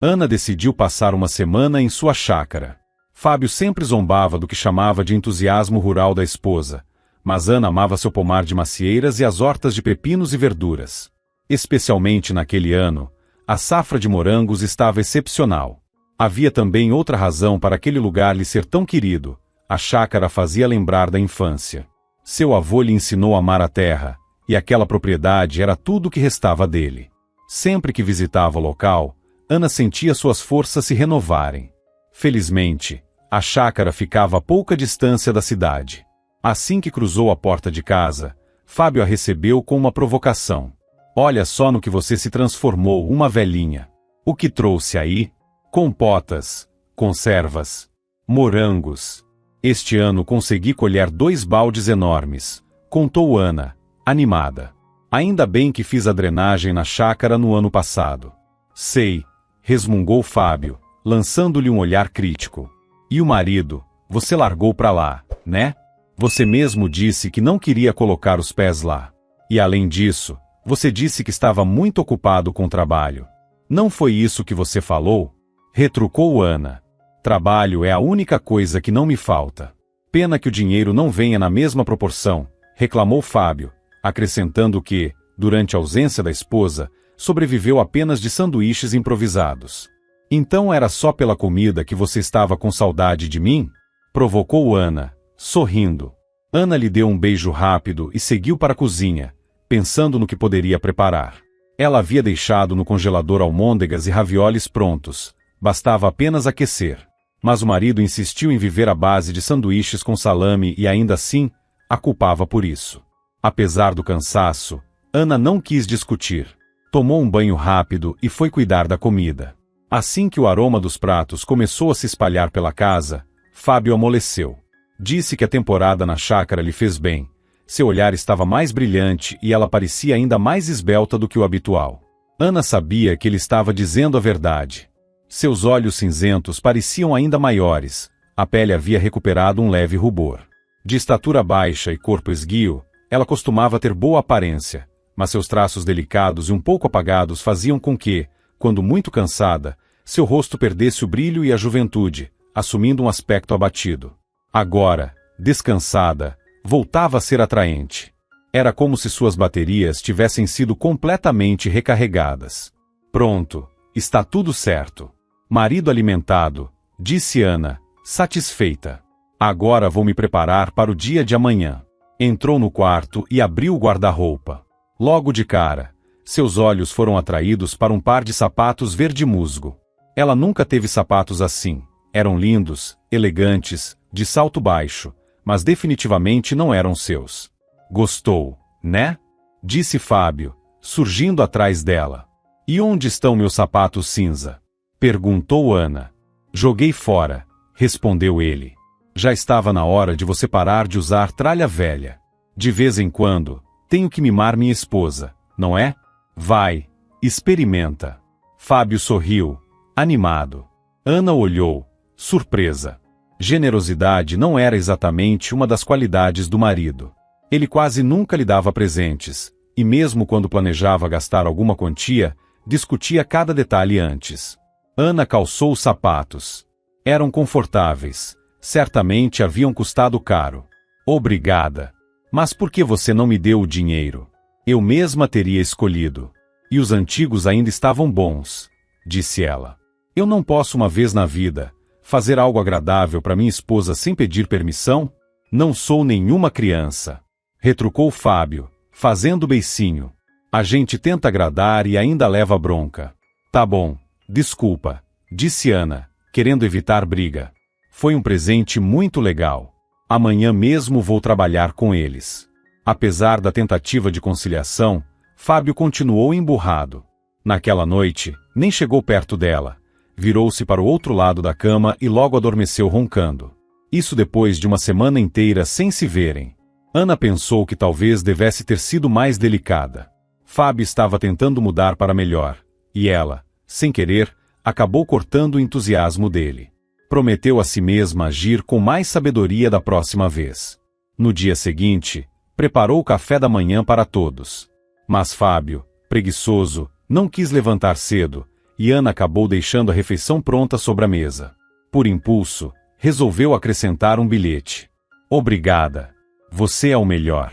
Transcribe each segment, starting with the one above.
Ana decidiu passar uma semana em sua chácara. Fábio sempre zombava do que chamava de entusiasmo rural da esposa, mas Ana amava seu pomar de macieiras e as hortas de pepinos e verduras. Especialmente naquele ano, a safra de morangos estava excepcional. Havia também outra razão para aquele lugar lhe ser tão querido: a chácara fazia lembrar da infância. Seu avô lhe ensinou a amar a terra, e aquela propriedade era tudo o que restava dele. Sempre que visitava o local, Ana sentia suas forças se renovarem. Felizmente, a chácara ficava a pouca distância da cidade. Assim que cruzou a porta de casa, Fábio a recebeu com uma provocação. Olha só no que você se transformou, uma velhinha. O que trouxe aí? Compotas, conservas, morangos. Este ano consegui colher 2 baldes enormes, contou Ana, animada. Ainda bem que fiz a drenagem na chácara no ano passado. Sei, resmungou Fábio, lançando-lhe um olhar crítico. E o marido, você largou pra lá, né? Você mesmo disse que não queria colocar os pés lá. E além disso, você disse que estava muito ocupado com o trabalho. Não foi isso que você falou? Retrucou Ana. Trabalho é a única coisa que não me falta. Pena que o dinheiro não venha na mesma proporção, reclamou Fábio, acrescentando que, durante a ausência da esposa, sobreviveu apenas de sanduíches improvisados. Então era só pela comida que você estava com saudade de mim? Provocou Ana, sorrindo. Ana lhe deu um beijo rápido e seguiu para a cozinha, pensando no que poderia preparar. Ela havia deixado no congelador almôndegas e raviolis prontos, bastava apenas aquecer. Mas o marido insistiu em viver à base de sanduíches com salame e ainda assim, a culpava por isso. Apesar do cansaço, Ana não quis discutir. Tomou um banho rápido e foi cuidar da comida. Assim que o aroma dos pratos começou a se espalhar pela casa, Fábio amoleceu. Disse que a temporada na chácara lhe fez bem. Seu olhar estava mais brilhante e ela parecia ainda mais esbelta do que o habitual. Ana sabia que ele estava dizendo a verdade. Seus olhos cinzentos pareciam ainda maiores, a pele havia recuperado um leve rubor. De estatura baixa e corpo esguio, ela costumava ter boa aparência, mas seus traços delicados e um pouco apagados faziam com que, quando muito cansada, seu rosto perdesse o brilho e a juventude, assumindo um aspecto abatido. Agora, descansada, voltava a ser atraente. Era como se suas baterias tivessem sido completamente recarregadas. Pronto, está tudo certo. Marido alimentado, disse Ana, satisfeita. Agora vou me preparar para o dia de amanhã. Entrou no quarto e abriu o guarda-roupa. Logo de cara, seus olhos foram atraídos para um par de sapatos verde musgo. Ela nunca teve sapatos assim. Eram lindos, elegantes, de salto baixo, mas definitivamente não eram seus. Gostou, né? Disse Fábio, surgindo atrás dela. E onde estão meus sapatos cinza? Perguntou Ana. Joguei fora, respondeu ele. Já estava na hora de você parar de usar tralha velha. De vez em quando, tenho que mimar minha esposa, não é? Vai, experimenta. Fábio sorriu, animado. Ana olhou, surpresa. Generosidade não era exatamente uma das qualidades do marido. Ele quase nunca lhe dava presentes, e mesmo quando planejava gastar alguma quantia, discutia cada detalhe antes. Ana calçou os sapatos. Eram confortáveis. Certamente haviam custado caro. Obrigada. Mas por que você não me deu o dinheiro? Eu mesma teria escolhido. E os antigos ainda estavam bons, disse ela. Eu não posso uma vez na vida fazer algo agradável para minha esposa sem pedir permissão? Não sou nenhuma criança. Retrucou Fábio, fazendo beicinho. A gente tenta agradar e ainda leva bronca. Tá bom, desculpa, disse Ana, querendo evitar briga. Foi um presente muito legal. Amanhã mesmo vou trabalhar com eles. Apesar da tentativa de conciliação, Fábio continuou emburrado. Naquela noite, nem chegou perto dela. Virou-se para o outro lado da cama e logo adormeceu roncando. Isso depois de uma semana inteira sem se verem. Ana pensou que talvez devesse ter sido mais delicada. Fábio estava tentando mudar para melhor, e ela, sem querer, acabou cortando o entusiasmo dele. Prometeu a si mesma agir com mais sabedoria da próxima vez. No dia seguinte, preparou o café da manhã para todos. Mas Fábio, preguiçoso, não quis levantar cedo, e Ana acabou deixando a refeição pronta sobre a mesa. Por impulso, resolveu acrescentar um bilhete. Obrigada. Você é o melhor.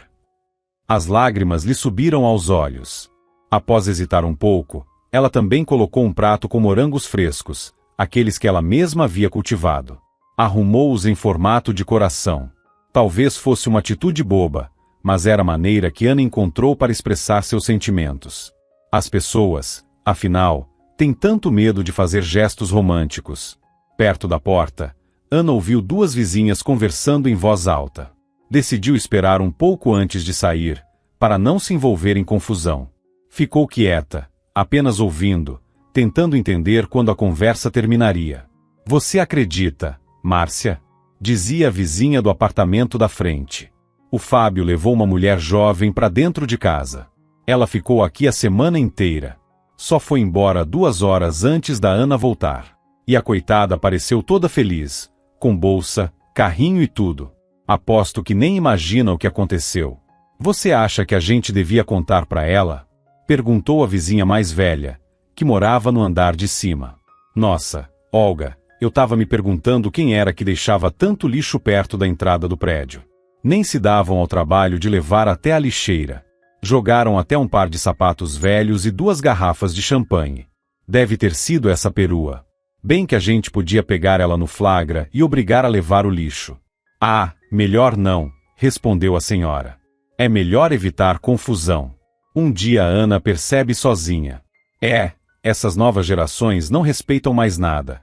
As lágrimas lhe subiram aos olhos. Após hesitar um pouco, ela também colocou um prato com morangos frescos, aqueles que ela mesma havia cultivado. Arrumou-os em formato de coração. Talvez fosse uma atitude boba, mas era a maneira que Ana encontrou para expressar seus sentimentos. As pessoas, afinal, têm tanto medo de fazer gestos românticos. Perto da porta, Ana ouviu duas vizinhas conversando em voz alta. Decidiu esperar um pouco antes de sair, para não se envolver em confusão. Ficou quieta, apenas ouvindo, tentando entender quando a conversa terminaria. Você acredita, Márcia? Dizia a vizinha do apartamento da frente. O Fábio levou uma mulher jovem para dentro de casa. Ela ficou aqui a semana inteira. Só foi embora 2 horas antes da Ana voltar. E a coitada apareceu toda feliz, com bolsa, carrinho e tudo. Aposto que nem imagina o que aconteceu. Você acha que a gente devia contar para ela? Perguntou a vizinha mais velha, que morava no andar de cima. Nossa, Olga, eu tava me perguntando quem era que deixava tanto lixo perto da entrada do prédio. Nem se davam ao trabalho de levar até a lixeira. Jogaram até um par de sapatos velhos e 2 garrafas de champanhe. Deve ter sido essa perua. Bem que a gente podia pegar ela no flagra e obrigar a levar o lixo. Ah, melhor não, respondeu a senhora. É melhor evitar confusão. Um dia a Ana percebe sozinha. Essas novas gerações não respeitam mais nada.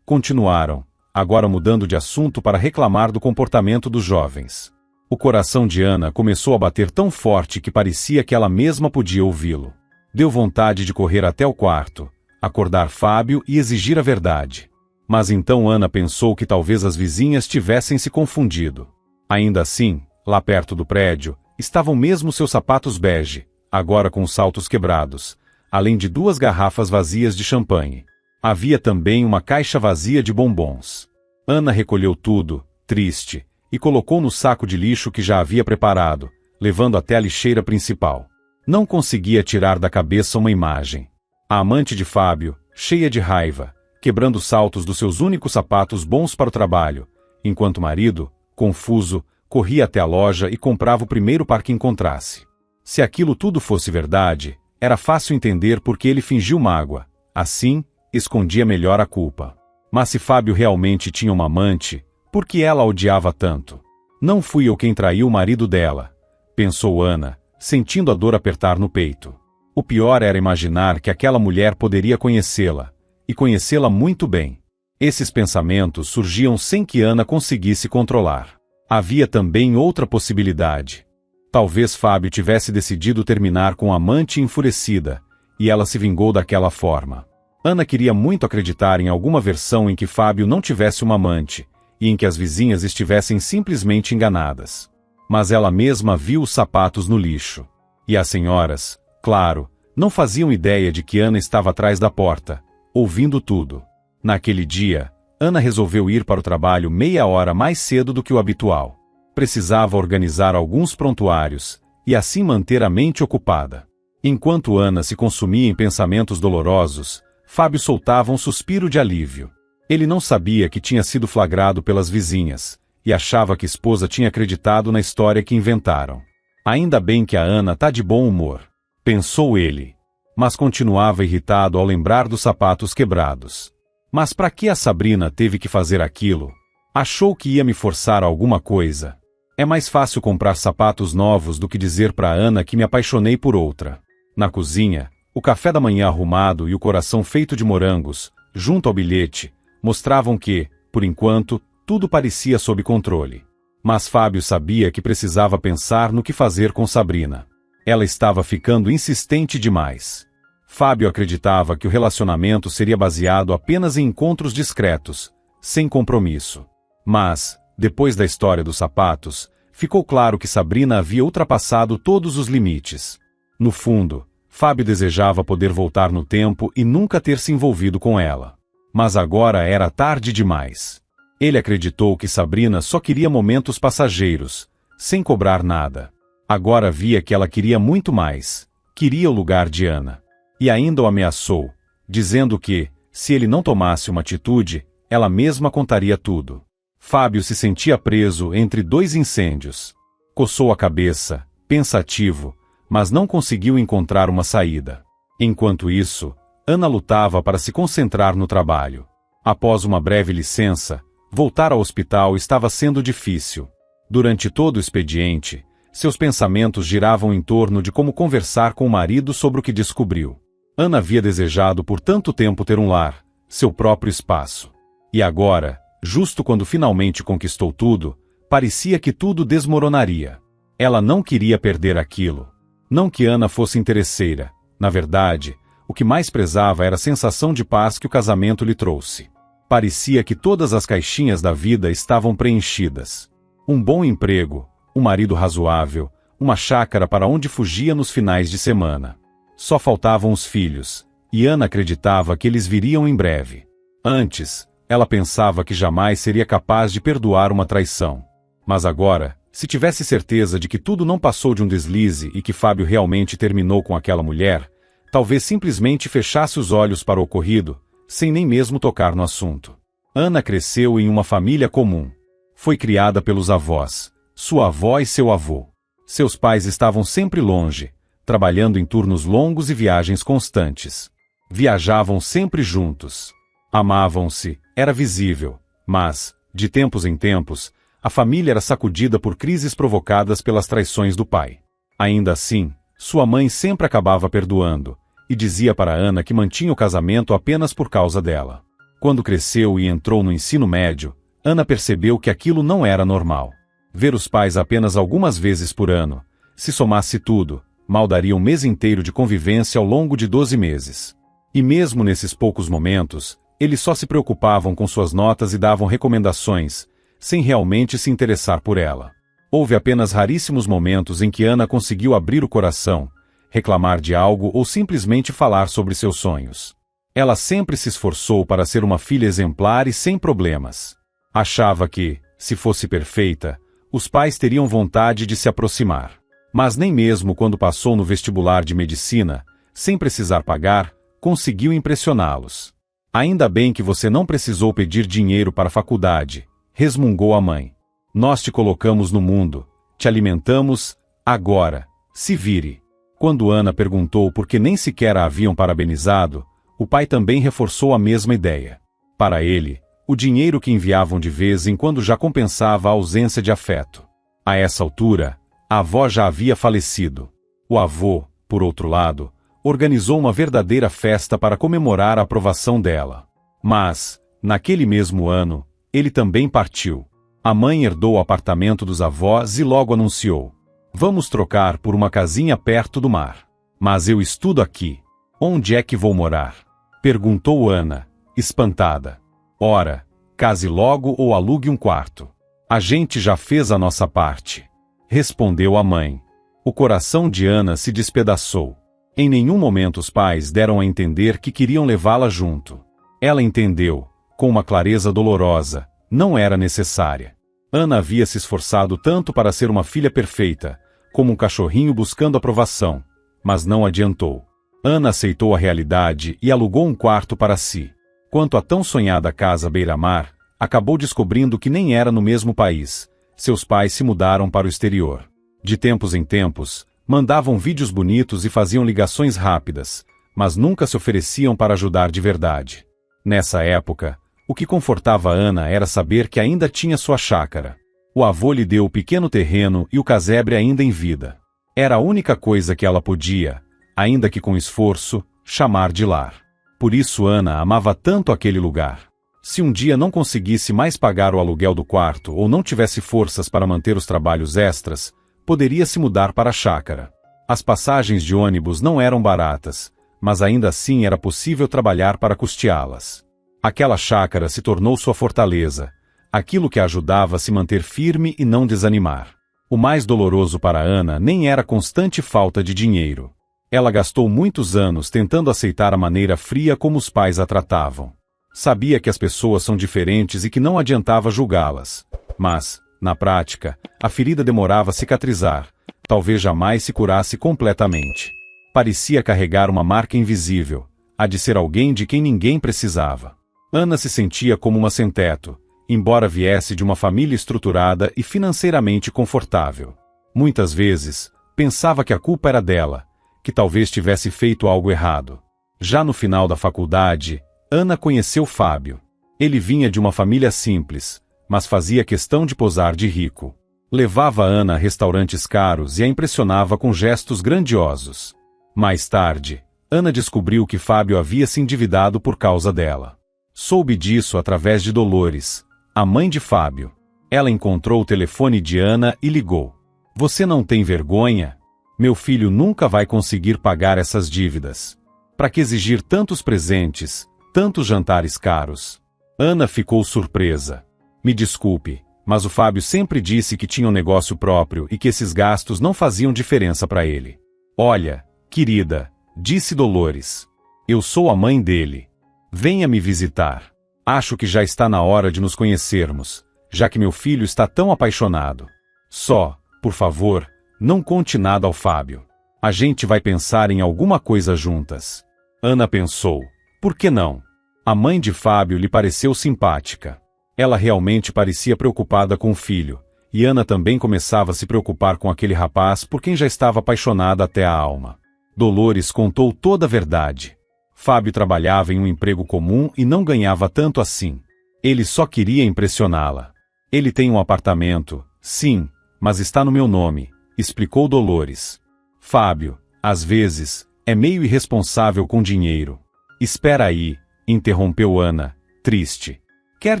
Continuaram, agora mudando de assunto para reclamar do comportamento dos jovens. O coração de Ana começou a bater tão forte que parecia que ela mesma podia ouvi-lo. Deu vontade de correr até o quarto, acordar Fábio e exigir a verdade. Mas então Ana pensou que talvez as vizinhas tivessem se confundido. Ainda assim, lá perto do prédio, estavam mesmo seus sapatos bege, agora com os saltos quebrados, além de 2 garrafas vazias de champanhe. Havia também uma caixa vazia de bombons. Ana recolheu tudo, triste, e colocou no saco de lixo que já havia preparado, levando até a lixeira principal. Não conseguia tirar da cabeça uma imagem. A amante de Fábio, cheia de raiva, quebrando os saltos dos seus únicos sapatos bons para o trabalho, enquanto o marido, confuso, corria até a loja e comprava o primeiro par que encontrasse. Se aquilo tudo fosse verdade, era fácil entender por que ele fingiu mágoa. Assim, escondia melhor a culpa. Mas se Fábio realmente tinha uma amante, por que ela a odiava tanto? Não fui eu quem traiu o marido dela, pensou Ana, sentindo a dor apertar no peito. O pior era imaginar que aquela mulher poderia conhecê-la, e conhecê-la muito bem. Esses pensamentos surgiam sem que Ana conseguisse controlar. Havia também outra possibilidade. Talvez Fábio tivesse decidido terminar com a amante enfurecida, e ela se vingou daquela forma. Ana queria muito acreditar em alguma versão em que Fábio não tivesse uma amante, e em que as vizinhas estivessem simplesmente enganadas. Mas ela mesma viu os sapatos no lixo. E as senhoras, claro, não faziam ideia de que Ana estava atrás da porta, ouvindo tudo. Naquele dia, Ana resolveu ir para o trabalho meia hora mais cedo do que o habitual. Precisava organizar alguns prontuários, e assim manter a mente ocupada. Enquanto Ana se consumia em pensamentos dolorosos, Fábio soltava um suspiro de alívio. Ele não sabia que tinha sido flagrado pelas vizinhas, e achava que a esposa tinha acreditado na história que inventaram. Ainda bem que a Ana tá de bom humor, pensou ele. Mas continuava irritado ao lembrar dos sapatos quebrados. Mas para que a Sabrina teve que fazer aquilo? Achou que ia me forçar a alguma coisa. É mais fácil comprar sapatos novos do que dizer para Ana que me apaixonei por outra. Na cozinha, o café da manhã arrumado e o coração feito de morangos, junto ao bilhete, mostravam que, por enquanto, tudo parecia sob controle. Mas Fábio sabia que precisava pensar no que fazer com Sabrina. Ela estava ficando insistente demais. Fábio acreditava que o relacionamento seria baseado apenas em encontros discretos, sem compromisso. Mas, depois da história dos sapatos, ficou claro que Sabrina havia ultrapassado todos os limites. No fundo, Fábio desejava poder voltar no tempo e nunca ter se envolvido com ela. Mas agora era tarde demais. Ele acreditou que Sabrina só queria momentos passageiros, sem cobrar nada. Agora via que ela queria muito mais. Queria o lugar de Ana. E ainda o ameaçou, dizendo que, se ele não tomasse uma atitude, ela mesma contaria tudo. Fábio se sentia preso entre dois incêndios. Coçou a cabeça, pensativo, mas não conseguiu encontrar uma saída. Enquanto isso, Ana lutava para se concentrar no trabalho. Após uma breve licença, voltar ao hospital estava sendo difícil. Durante todo o expediente, seus pensamentos giravam em torno de como conversar com o marido sobre o que descobriu. Ana havia desejado por tanto tempo ter um lar, seu próprio espaço. E agora, justo quando finalmente conquistou tudo, parecia que tudo desmoronaria. Ela não queria perder aquilo. Não que Ana fosse interesseira. Na verdade, o que mais prezava era a sensação de paz que o casamento lhe trouxe. Parecia que todas as caixinhas da vida estavam preenchidas. Um bom emprego, um marido razoável, uma chácara para onde fugia nos finais de semana. Só faltavam os filhos, e Ana acreditava que eles viriam em breve. Antes, ela pensava que jamais seria capaz de perdoar uma traição. Mas agora, se tivesse certeza de que tudo não passou de um deslize e que Fábio realmente terminou com aquela mulher, talvez simplesmente fechasse os olhos para o ocorrido, sem nem mesmo tocar no assunto. Ana cresceu em uma família comum. Foi criada pelos avós, sua avó e seu avô. Seus pais estavam sempre longe, trabalhando em turnos longos e viagens constantes. Viajavam sempre juntos. Amavam-se, era visível, mas, de tempos em tempos, a família era sacudida por crises provocadas pelas traições do pai. Ainda assim, sua mãe sempre acabava perdoando, e dizia para Ana que mantinha o casamento apenas por causa dela. Quando cresceu e entrou no ensino médio, Ana percebeu que aquilo não era normal. Ver os pais apenas algumas vezes por ano, se somasse tudo, mal daria um mês inteiro de convivência ao longo de 12 meses. E mesmo nesses poucos momentos, eles só se preocupavam com suas notas e davam recomendações, sem realmente se interessar por ela. Houve apenas raríssimos momentos em que Ana conseguiu abrir o coração, reclamar de algo ou simplesmente falar sobre seus sonhos. Ela sempre se esforçou para ser uma filha exemplar e sem problemas. Achava que, se fosse perfeita, os pais teriam vontade de se aproximar. Mas nem mesmo quando passou no vestibular de medicina, sem precisar pagar, conseguiu impressioná-los. Ainda bem que você não precisou pedir dinheiro para a faculdade, resmungou a mãe. Nós te colocamos no mundo, te alimentamos, agora, se vire. Quando Ana perguntou por que nem sequer a haviam parabenizado, o pai também reforçou a mesma ideia. Para ele, o dinheiro que enviavam de vez em quando já compensava a ausência de afeto. A essa altura, a avó já havia falecido. O avô, por outro lado, organizou uma verdadeira festa para comemorar a aprovação dela. Mas, naquele mesmo ano, ele também partiu. A mãe herdou o apartamento dos avós e logo anunciou: "Vamos trocar por uma casinha perto do mar." "Mas eu estudo aqui. Onde é que vou morar?" perguntou Ana, espantada. "Ora, case logo ou alugue um quarto. A gente já fez a nossa parte", respondeu a mãe. O coração de Ana se despedaçou. Em nenhum momento os pais deram a entender que queriam levá-la junto. Ela entendeu, com uma clareza dolorosa, não era necessária. Ana havia se esforçado tanto para ser uma filha perfeita, como um cachorrinho buscando aprovação, mas não adiantou. Ana aceitou a realidade e alugou um quarto para si. Quanto à tão sonhada casa beira-mar, acabou descobrindo que nem era no mesmo país. Seus pais se mudaram para o exterior. De tempos em tempos, mandavam vídeos bonitos e faziam ligações rápidas, mas nunca se ofereciam para ajudar de verdade. Nessa época, o que confortava Ana era saber que ainda tinha sua chácara. O avô lhe deu o pequeno terreno e o casebre ainda em vida. Era a única coisa que ela podia, ainda que com esforço, chamar de lar. Por isso Ana amava tanto aquele lugar. Se um dia não conseguisse mais pagar o aluguel do quarto ou não tivesse forças para manter os trabalhos extras, poderia se mudar para a chácara. As passagens de ônibus não eram baratas, mas ainda assim era possível trabalhar para custeá-las. Aquela chácara se tornou sua fortaleza, aquilo que a ajudava a se manter firme e não desanimar. O mais doloroso para Ana nem era a constante falta de dinheiro. Ela gastou muitos anos tentando aceitar a maneira fria como os pais a tratavam. Sabia que as pessoas são diferentes e que não adiantava julgá-las. Mas, na prática, a ferida demorava a cicatrizar, talvez jamais se curasse completamente. Parecia carregar uma marca invisível, a de ser alguém de quem ninguém precisava. Ana se sentia como uma sem-teto, embora viesse de uma família estruturada e financeiramente confortável. Muitas vezes, pensava que a culpa era dela, que talvez tivesse feito algo errado. Já no final da faculdade, Ana conheceu Fábio. Ele vinha de uma família simples, mas fazia questão de posar de rico. Levava Ana a restaurantes caros e a impressionava com gestos grandiosos. Mais tarde, Ana descobriu que Fábio havia se endividado por causa dela. Soube disso através de Dolores, a mãe de Fábio. Ela encontrou o telefone de Ana e ligou. Você não tem vergonha? Meu filho nunca vai conseguir pagar essas dívidas. Para que exigir tantos presentes, tantos jantares caros? Ana ficou surpresa. Me desculpe, mas o Fábio sempre disse que tinha um negócio próprio e que esses gastos não faziam diferença para ele. Olha, querida, disse Dolores. Eu sou a mãe dele. Venha me visitar. Acho que já está na hora de nos conhecermos, já que meu filho está tão apaixonado. Só, por favor, não conte nada ao Fábio. A gente vai pensar em alguma coisa juntas. Ana pensou. Por que não? A mãe de Fábio lhe pareceu simpática. Ela realmente parecia preocupada com o filho, e Ana também começava a se preocupar com aquele rapaz por quem já estava apaixonada até a alma. Dolores contou toda a verdade. Fábio trabalhava em um emprego comum e não ganhava tanto assim. Ele só queria impressioná-la. Ele tem um apartamento, sim, mas está no meu nome, explicou Dolores. Fábio, às vezes, é meio irresponsável com dinheiro. Espera aí, interrompeu Ana, triste. Quer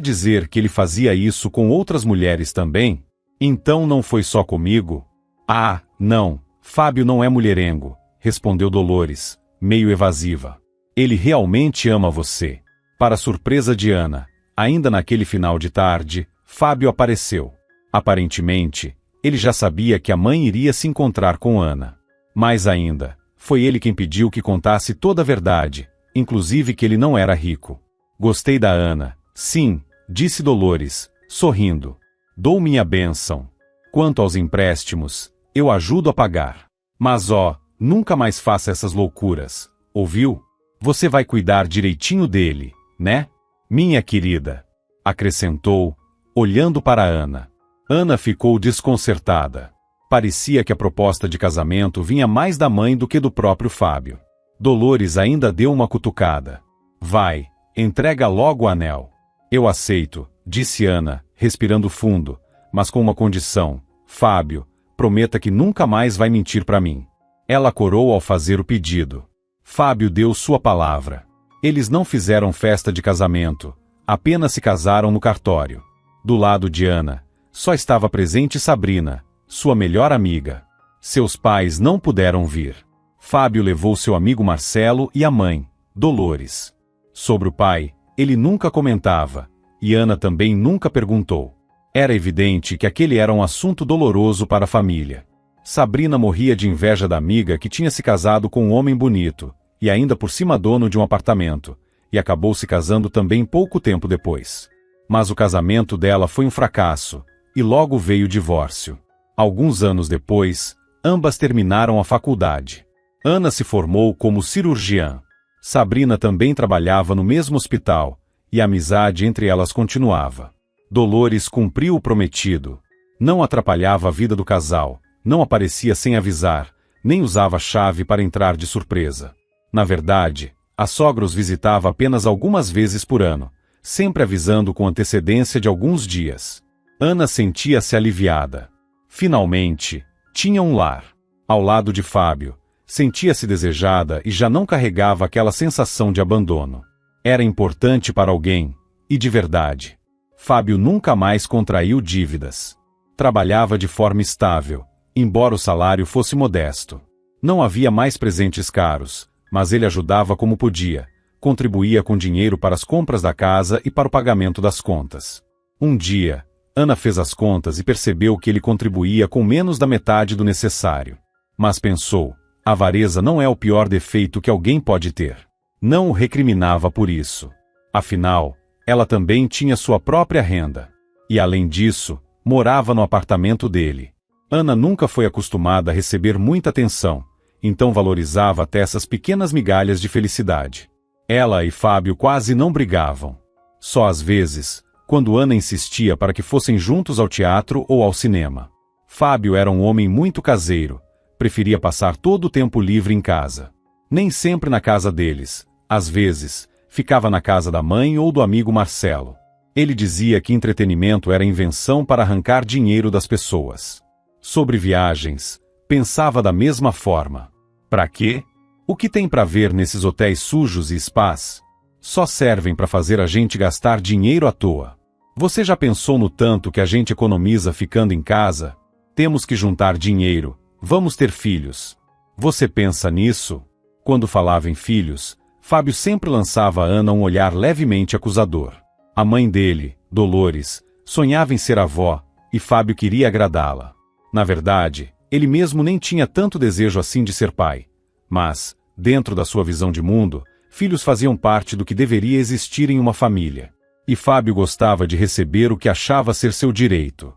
dizer que ele fazia isso com outras mulheres também? Então não foi só comigo? Ah, não, Fábio não é mulherengo, respondeu Dolores, meio evasiva. Ele realmente ama você. Para surpresa de Ana, ainda naquele final de tarde, Fábio apareceu. Aparentemente, ele já sabia que a mãe iria se encontrar com Ana. Mais ainda, foi ele quem pediu que contasse toda a verdade, inclusive que ele não era rico. Gostei da Ana. Sim, disse Dolores, sorrindo. Dou minha bênção. Quanto aos empréstimos, eu ajudo a pagar. Mas nunca mais faça essas loucuras, ouviu? Você vai cuidar direitinho dele, né? Minha querida, acrescentou, olhando para Ana. Ana ficou desconcertada. Parecia que a proposta de casamento vinha mais da mãe do que do próprio Fábio. Dolores ainda deu uma cutucada. Vai, entrega logo o anel. Eu aceito, disse Ana, respirando fundo, mas com uma condição. Fábio, prometa que nunca mais vai mentir para mim. Ela corou ao fazer o pedido. Fábio deu sua palavra. Eles não fizeram festa de casamento, apenas se casaram no cartório. Do lado de Ana, só estava presente Sabrina, sua melhor amiga. Seus pais não puderam vir. Fábio levou seu amigo Marcelo e a mãe, Dolores. Sobre o pai, ele nunca comentava, e Ana também nunca perguntou. Era evidente que aquele era um assunto doloroso para a família. Sabrina morria de inveja da amiga que tinha se casado com um homem bonito, e ainda por cima dono de um apartamento, e acabou se casando também pouco tempo depois. Mas o casamento dela foi um fracasso, e logo veio o divórcio. Alguns anos depois, ambas terminaram a faculdade. Ana se formou como cirurgiã. Sabrina também trabalhava no mesmo hospital, e a amizade entre elas continuava. Dolores cumpriu o prometido. Não atrapalhava a vida do casal, não aparecia sem avisar, nem usava chave para entrar de surpresa. Na verdade, a sogra os visitava apenas algumas vezes por ano, sempre avisando com antecedência de alguns dias. Ana sentia-se aliviada. Finalmente, tinha um lar. Ao lado de Fábio, sentia-se desejada e já não carregava aquela sensação de abandono. Era importante para alguém, e de verdade. Fábio nunca mais contraiu dívidas. Trabalhava de forma estável, embora o salário fosse modesto. Não havia mais presentes caros, mas ele ajudava como podia, contribuía com dinheiro para as compras da casa e para o pagamento das contas. Um dia, Ana fez as contas e percebeu que ele contribuía com menos da metade do necessário. Mas pensou, a avareza não é o pior defeito que alguém pode ter. Não o recriminava por isso. Afinal, ela também tinha sua própria renda. E além disso, morava no apartamento dele. Ana nunca foi acostumada a receber muita atenção, então valorizava até essas pequenas migalhas de felicidade. Ela e Fábio quase não brigavam. Só às vezes, quando Ana insistia para que fossem juntos ao teatro ou ao cinema. Fábio era um homem muito caseiro, preferia passar todo o tempo livre em casa. Nem sempre na casa deles, às vezes, ficava na casa da mãe ou do amigo Marcelo. Ele dizia que entretenimento era invenção para arrancar dinheiro das pessoas. Sobre viagens, pensava da mesma forma. Para quê? O que tem para ver nesses hotéis sujos e spas? Só servem para fazer a gente gastar dinheiro à toa. Você já pensou no tanto que a gente economiza ficando em casa? Temos que juntar dinheiro, vamos ter filhos. Você pensa nisso? Quando falava em filhos, Fábio sempre lançava a Ana um olhar levemente acusador. A mãe dele, Dolores, sonhava em ser avó, e Fábio queria agradá-la. Na verdade, ele mesmo nem tinha tanto desejo assim de ser pai. Mas, dentro da sua visão de mundo, filhos faziam parte do que deveria existir em uma família. E Fábio gostava de receber o que achava ser seu direito.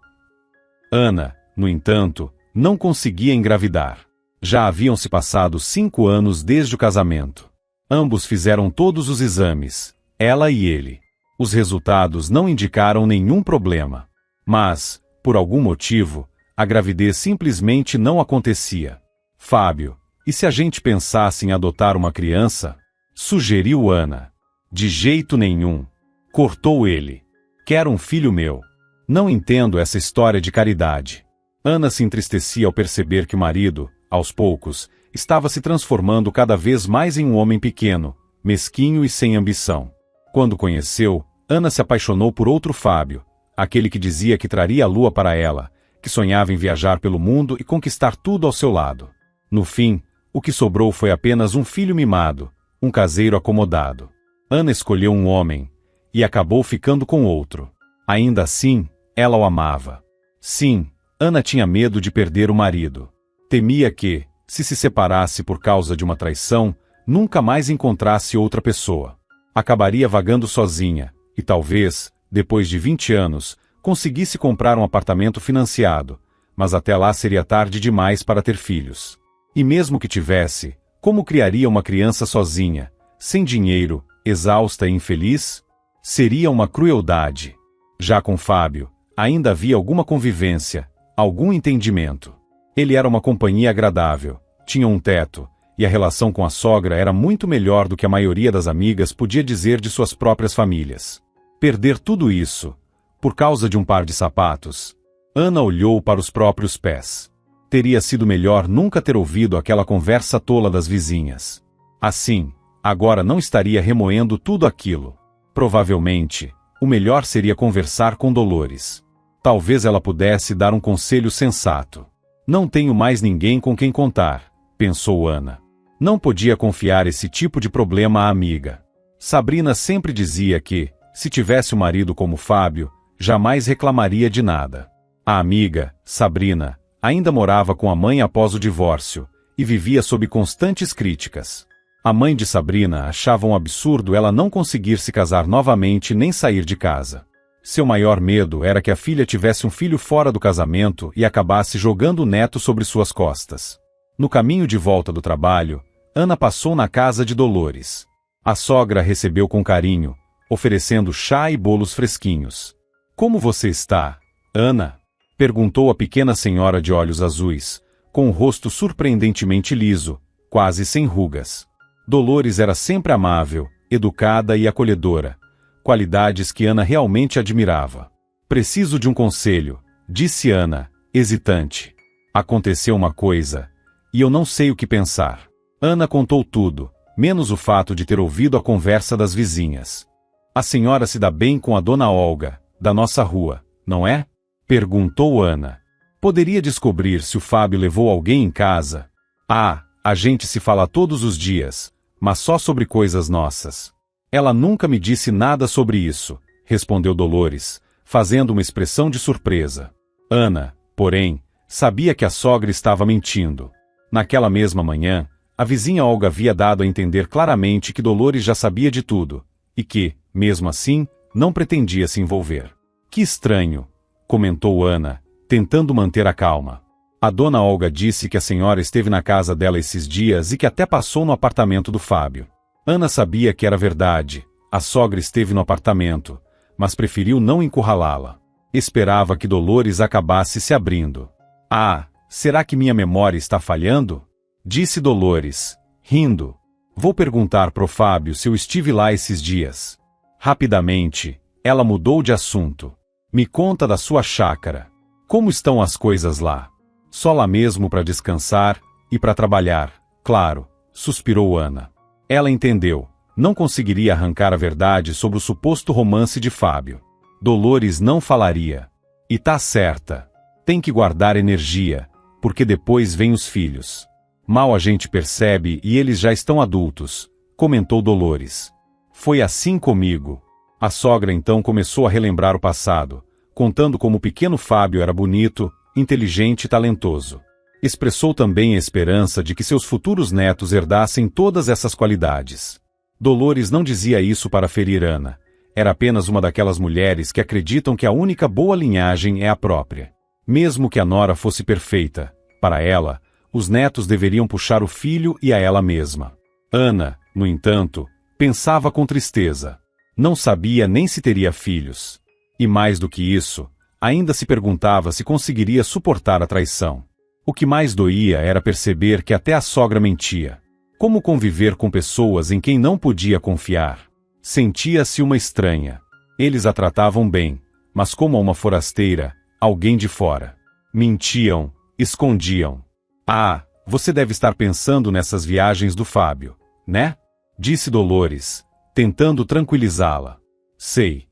Ana, no entanto, não conseguia engravidar. Já haviam se passado 5 anos desde o casamento. Ambos fizeram todos os exames, ela e ele. Os resultados não indicaram nenhum problema. Mas, por algum motivo, a gravidez simplesmente não acontecia. Fábio, e se a gente pensasse em adotar uma criança? Sugeriu Ana. De jeito nenhum. Cortou ele. Quero um filho meu. Não entendo essa história de caridade. Ana se entristecia ao perceber que o marido, aos poucos, estava se transformando cada vez mais em um homem pequeno, mesquinho e sem ambição. Quando conheceu, Ana se apaixonou por outro Fábio, aquele que dizia que traria a lua para ela, que sonhava em viajar pelo mundo e conquistar tudo ao seu lado. No fim, o que sobrou foi apenas um filho mimado, um caseiro acomodado. Ana escolheu um homem, e acabou ficando com outro. Ainda assim, ela o amava. Sim, Ana tinha medo de perder o marido. Temia que, se separasse por causa de uma traição, nunca mais encontrasse outra pessoa. Acabaria vagando sozinha, e talvez, depois de 20 anos, conseguisse comprar um apartamento financiado, mas até lá seria tarde demais para ter filhos. E mesmo que tivesse, como criaria uma criança sozinha, sem dinheiro, exausta e infeliz? Seria uma crueldade. Já com Fábio, ainda havia alguma convivência, algum entendimento. Ele era uma companhia agradável, tinha um teto, e a relação com a sogra era muito melhor do que a maioria das amigas podia dizer de suas próprias famílias. Perder tudo isso, por causa de um par de sapatos? Ana olhou para os próprios pés. Teria sido melhor nunca ter ouvido aquela conversa tola das vizinhas. Assim, agora não estaria remoendo tudo aquilo. Provavelmente, o melhor seria conversar com Dolores. Talvez ela pudesse dar um conselho sensato. Não tenho mais ninguém com quem contar, pensou Ana. Não podia confiar esse tipo de problema à amiga. Sabrina sempre dizia que, se tivesse um marido como Fábio, jamais reclamaria de nada. A amiga, Sabrina, ainda morava com a mãe após o divórcio, e vivia sob constantes críticas. A mãe de Sabrina achava um absurdo ela não conseguir se casar novamente nem sair de casa. Seu maior medo era que a filha tivesse um filho fora do casamento e acabasse jogando o neto sobre suas costas. No caminho de volta do trabalho, Ana passou na casa de Dolores. A sogra recebeu com carinho, oferecendo chá e bolos fresquinhos. Como você está, Ana? Perguntou a pequena senhora de olhos azuis, com o rosto surpreendentemente liso, quase sem rugas. Dolores era sempre amável, educada e acolhedora, qualidades que Ana realmente admirava. Preciso de um conselho, disse Ana, hesitante. Aconteceu uma coisa, e eu não sei o que pensar. Ana contou tudo, menos o fato de ter ouvido a conversa das vizinhas. A senhora se dá bem com a dona Olga, da nossa rua, não é? Perguntou Ana. Poderia descobrir se o Fábio levou alguém em casa? Ah, a gente se fala todos os dias, mas só sobre coisas nossas. Ela nunca me disse nada sobre isso, respondeu Dolores, fazendo uma expressão de surpresa. Ana, porém, sabia que a sogra estava mentindo. Naquela mesma manhã, a vizinha Olga havia dado a entender claramente que Dolores já sabia de tudo, e que, mesmo assim, não pretendia se envolver. Que estranho, comentou Ana, tentando manter a calma. A dona Olga disse que a senhora esteve na casa dela esses dias e que até passou no apartamento do Fábio. Ana sabia que era verdade, a sogra esteve no apartamento, mas preferiu não encurralá-la. Esperava que Dolores acabasse se abrindo. Ah, será que minha memória está falhando? Disse Dolores, rindo. Vou perguntar pro Fábio se eu estive lá esses dias. Rapidamente, ela mudou de assunto. Me conta da sua chácara. Como estão as coisas lá? Só lá mesmo para descansar e para trabalhar, claro, suspirou Ana. Ela entendeu. Não conseguiria arrancar a verdade sobre o suposto romance de Fábio. Dolores não falaria. E tá certa. Tem que guardar energia, porque depois vem os filhos. Mal a gente percebe e eles já estão adultos, comentou Dolores. Foi assim comigo. A sogra então começou a relembrar o passado, contando como o pequeno Fábio era bonito, inteligente e talentoso. Expressou também a esperança de que seus futuros netos herdassem todas essas qualidades. Dolores não dizia isso para ferir Ana. Era apenas uma daquelas mulheres que acreditam que a única boa linhagem é a própria. Mesmo que a nora fosse perfeita, para ela, os netos deveriam puxar o filho e a ela mesma. Ana, no entanto, pensava com tristeza. Não sabia nem se teria filhos. E mais do que isso, ainda se perguntava se conseguiria suportar a traição. O que mais doía era perceber que até a sogra mentia. Como conviver com pessoas em quem não podia confiar? Sentia-se uma estranha. Eles a tratavam bem, mas como a uma forasteira, alguém de fora. Mentiam, escondiam. Ah, você deve estar pensando nessas viagens do Fábio, né? Disse Dolores, tentando tranquilizá-la. Sei.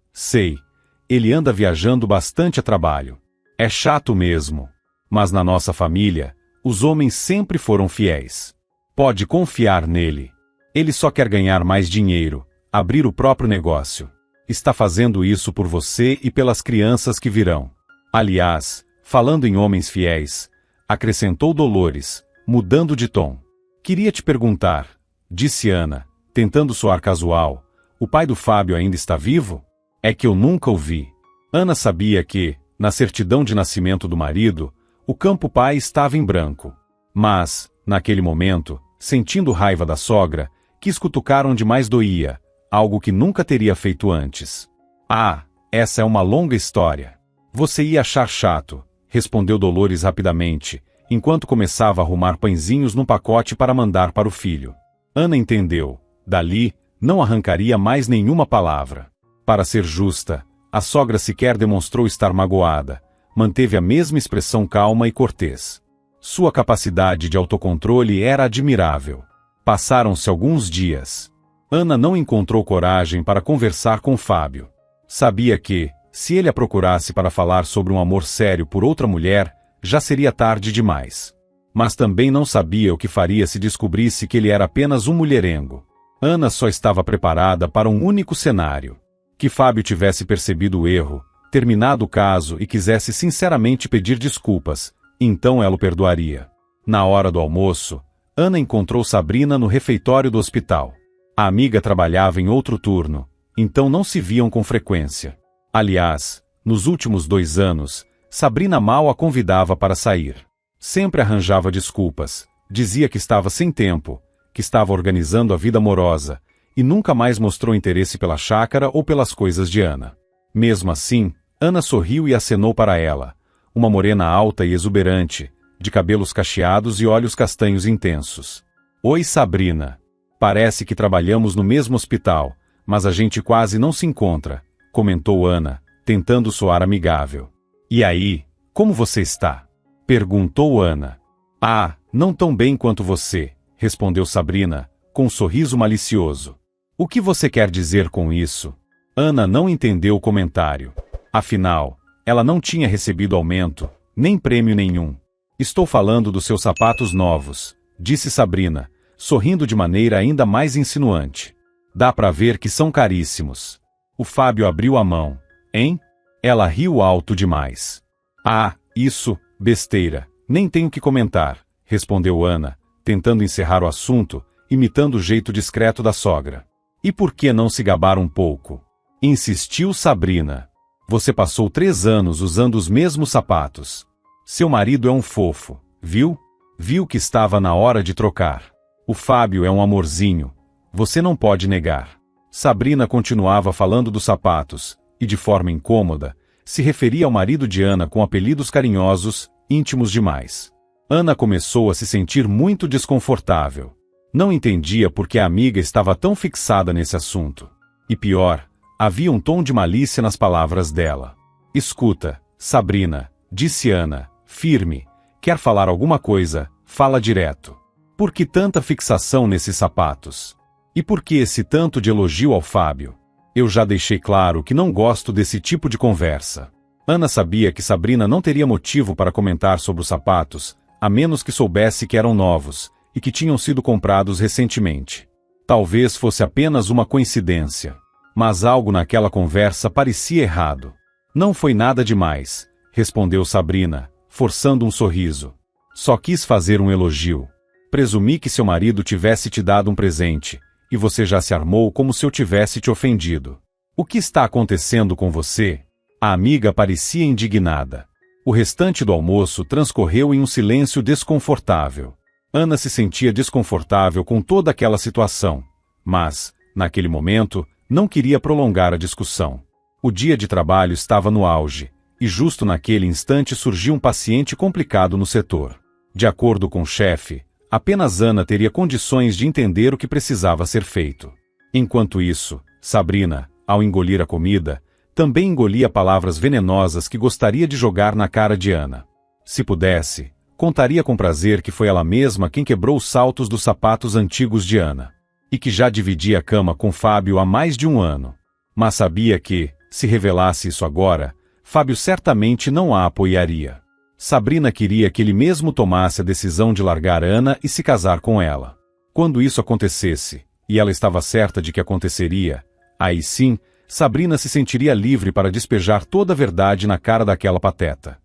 Ele anda viajando bastante a trabalho. É chato mesmo. Mas na nossa família, os homens sempre foram fiéis. Pode confiar nele. Ele só quer ganhar mais dinheiro, abrir o próprio negócio. Está fazendo isso por você e pelas crianças que virão. Aliás, falando em homens fiéis, acrescentou Dolores, mudando de tom. Queria te perguntar, disse Ana, tentando soar casual, o pai do Fábio ainda está vivo? É que eu nunca o vi. Ana sabia que, na certidão de nascimento do marido, o campo pai estava em branco. Mas, naquele momento, sentindo raiva da sogra, quis cutucar onde mais doía, algo que nunca teria feito antes. Ah, essa é uma longa história. Você ia achar chato, respondeu Dolores rapidamente, enquanto começava a arrumar pãezinhos num pacote para mandar para o filho. Ana entendeu. Dali, não arrancaria mais nenhuma palavra. Para ser justa, a sogra sequer demonstrou estar magoada, manteve a mesma expressão calma e cortês. Sua capacidade de autocontrole era admirável. Passaram-se alguns dias. Ana não encontrou coragem para conversar com Fábio. Sabia que, se ele a procurasse para falar sobre um amor sério por outra mulher, já seria tarde demais. Mas também não sabia o que faria se descobrisse que ele era apenas um mulherengo. Ana só estava preparada para um único cenário. Que Fábio tivesse percebido o erro, terminado o caso e quisesse sinceramente pedir desculpas, então ela o perdoaria. Na hora do almoço, Ana encontrou Sabrina no refeitório do hospital. A amiga trabalhava em outro turno, então não se viam com frequência. Aliás, nos últimos 2 anos, Sabrina mal a convidava para sair. Sempre arranjava desculpas, dizia que estava sem tempo, que estava organizando a vida amorosa, e nunca mais mostrou interesse pela chácara ou pelas coisas de Ana. Mesmo assim, Ana sorriu e acenou para ela, uma morena alta e exuberante, de cabelos cacheados e olhos castanhos intensos. Oi, Sabrina. Parece que trabalhamos no mesmo hospital, mas a gente quase não se encontra, comentou Ana, tentando soar amigável. E aí, como você está? Perguntou Ana. Ah, não tão bem quanto você, respondeu Sabrina, com um sorriso malicioso. O que você quer dizer com isso? Ana não entendeu o comentário. Afinal, ela não tinha recebido aumento, nem prêmio nenhum. Estou falando dos seus sapatos novos, disse Sabrina, sorrindo de maneira ainda mais insinuante. Dá para ver que são caríssimos. O Fábio abriu a mão. Hein? Ela riu alto demais. Ah, isso, besteira, nem tenho que comentar, respondeu Ana, tentando encerrar o assunto, imitando o jeito discreto da sogra. E por que não se gabar um pouco? Insistiu Sabrina. Você passou 3 anos usando os mesmos sapatos. Seu marido é um fofo, viu? Viu que estava na hora de trocar. O Fábio é um amorzinho. Você não pode negar. Sabrina continuava falando dos sapatos, e de forma incômoda, se referia ao marido de Ana com apelidos carinhosos, íntimos demais. Ana começou a se sentir muito desconfortável. Não entendia por que a amiga estava tão fixada nesse assunto. E pior, havia um tom de malícia nas palavras dela. Escuta, Sabrina, disse Ana, firme, quer falar alguma coisa, fala direto. Por que tanta fixação nesses sapatos? E por que esse tanto de elogio ao Fábio? Eu já deixei claro que não gosto desse tipo de conversa. Ana sabia que Sabrina não teria motivo para comentar sobre os sapatos, a menos que soubesse que eram novos, e que tinham sido comprados recentemente. Talvez fosse apenas uma coincidência. Mas algo naquela conversa parecia errado. Não foi nada demais, respondeu Sabrina, forçando um sorriso. Só quis fazer um elogio. Presumi que seu marido tivesse te dado um presente, e você já se armou como se eu tivesse te ofendido. O que está acontecendo com você? A amiga parecia indignada. O restante do almoço transcorreu em um silêncio desconfortável. Ana se sentia desconfortável com toda aquela situação, mas, naquele momento, não queria prolongar a discussão. O dia de trabalho estava no auge, e justo naquele instante surgiu um paciente complicado no setor. De acordo com o chefe, apenas Ana teria condições de entender o que precisava ser feito. Enquanto isso, Sabrina, ao engolir a comida, também engolia palavras venenosas que gostaria de jogar na cara de Ana. Se pudesse, contaria com prazer que foi ela mesma quem quebrou os saltos dos sapatos antigos de Ana. E que já dividia a cama com Fábio há mais de um ano. Mas sabia que, se revelasse isso agora, Fábio certamente não a apoiaria. Sabrina queria que ele mesmo tomasse a decisão de largar Ana e se casar com ela. Quando isso acontecesse, e ela estava certa de que aconteceria, aí sim, Sabrina se sentiria livre para despejar toda a verdade na cara daquela pateta.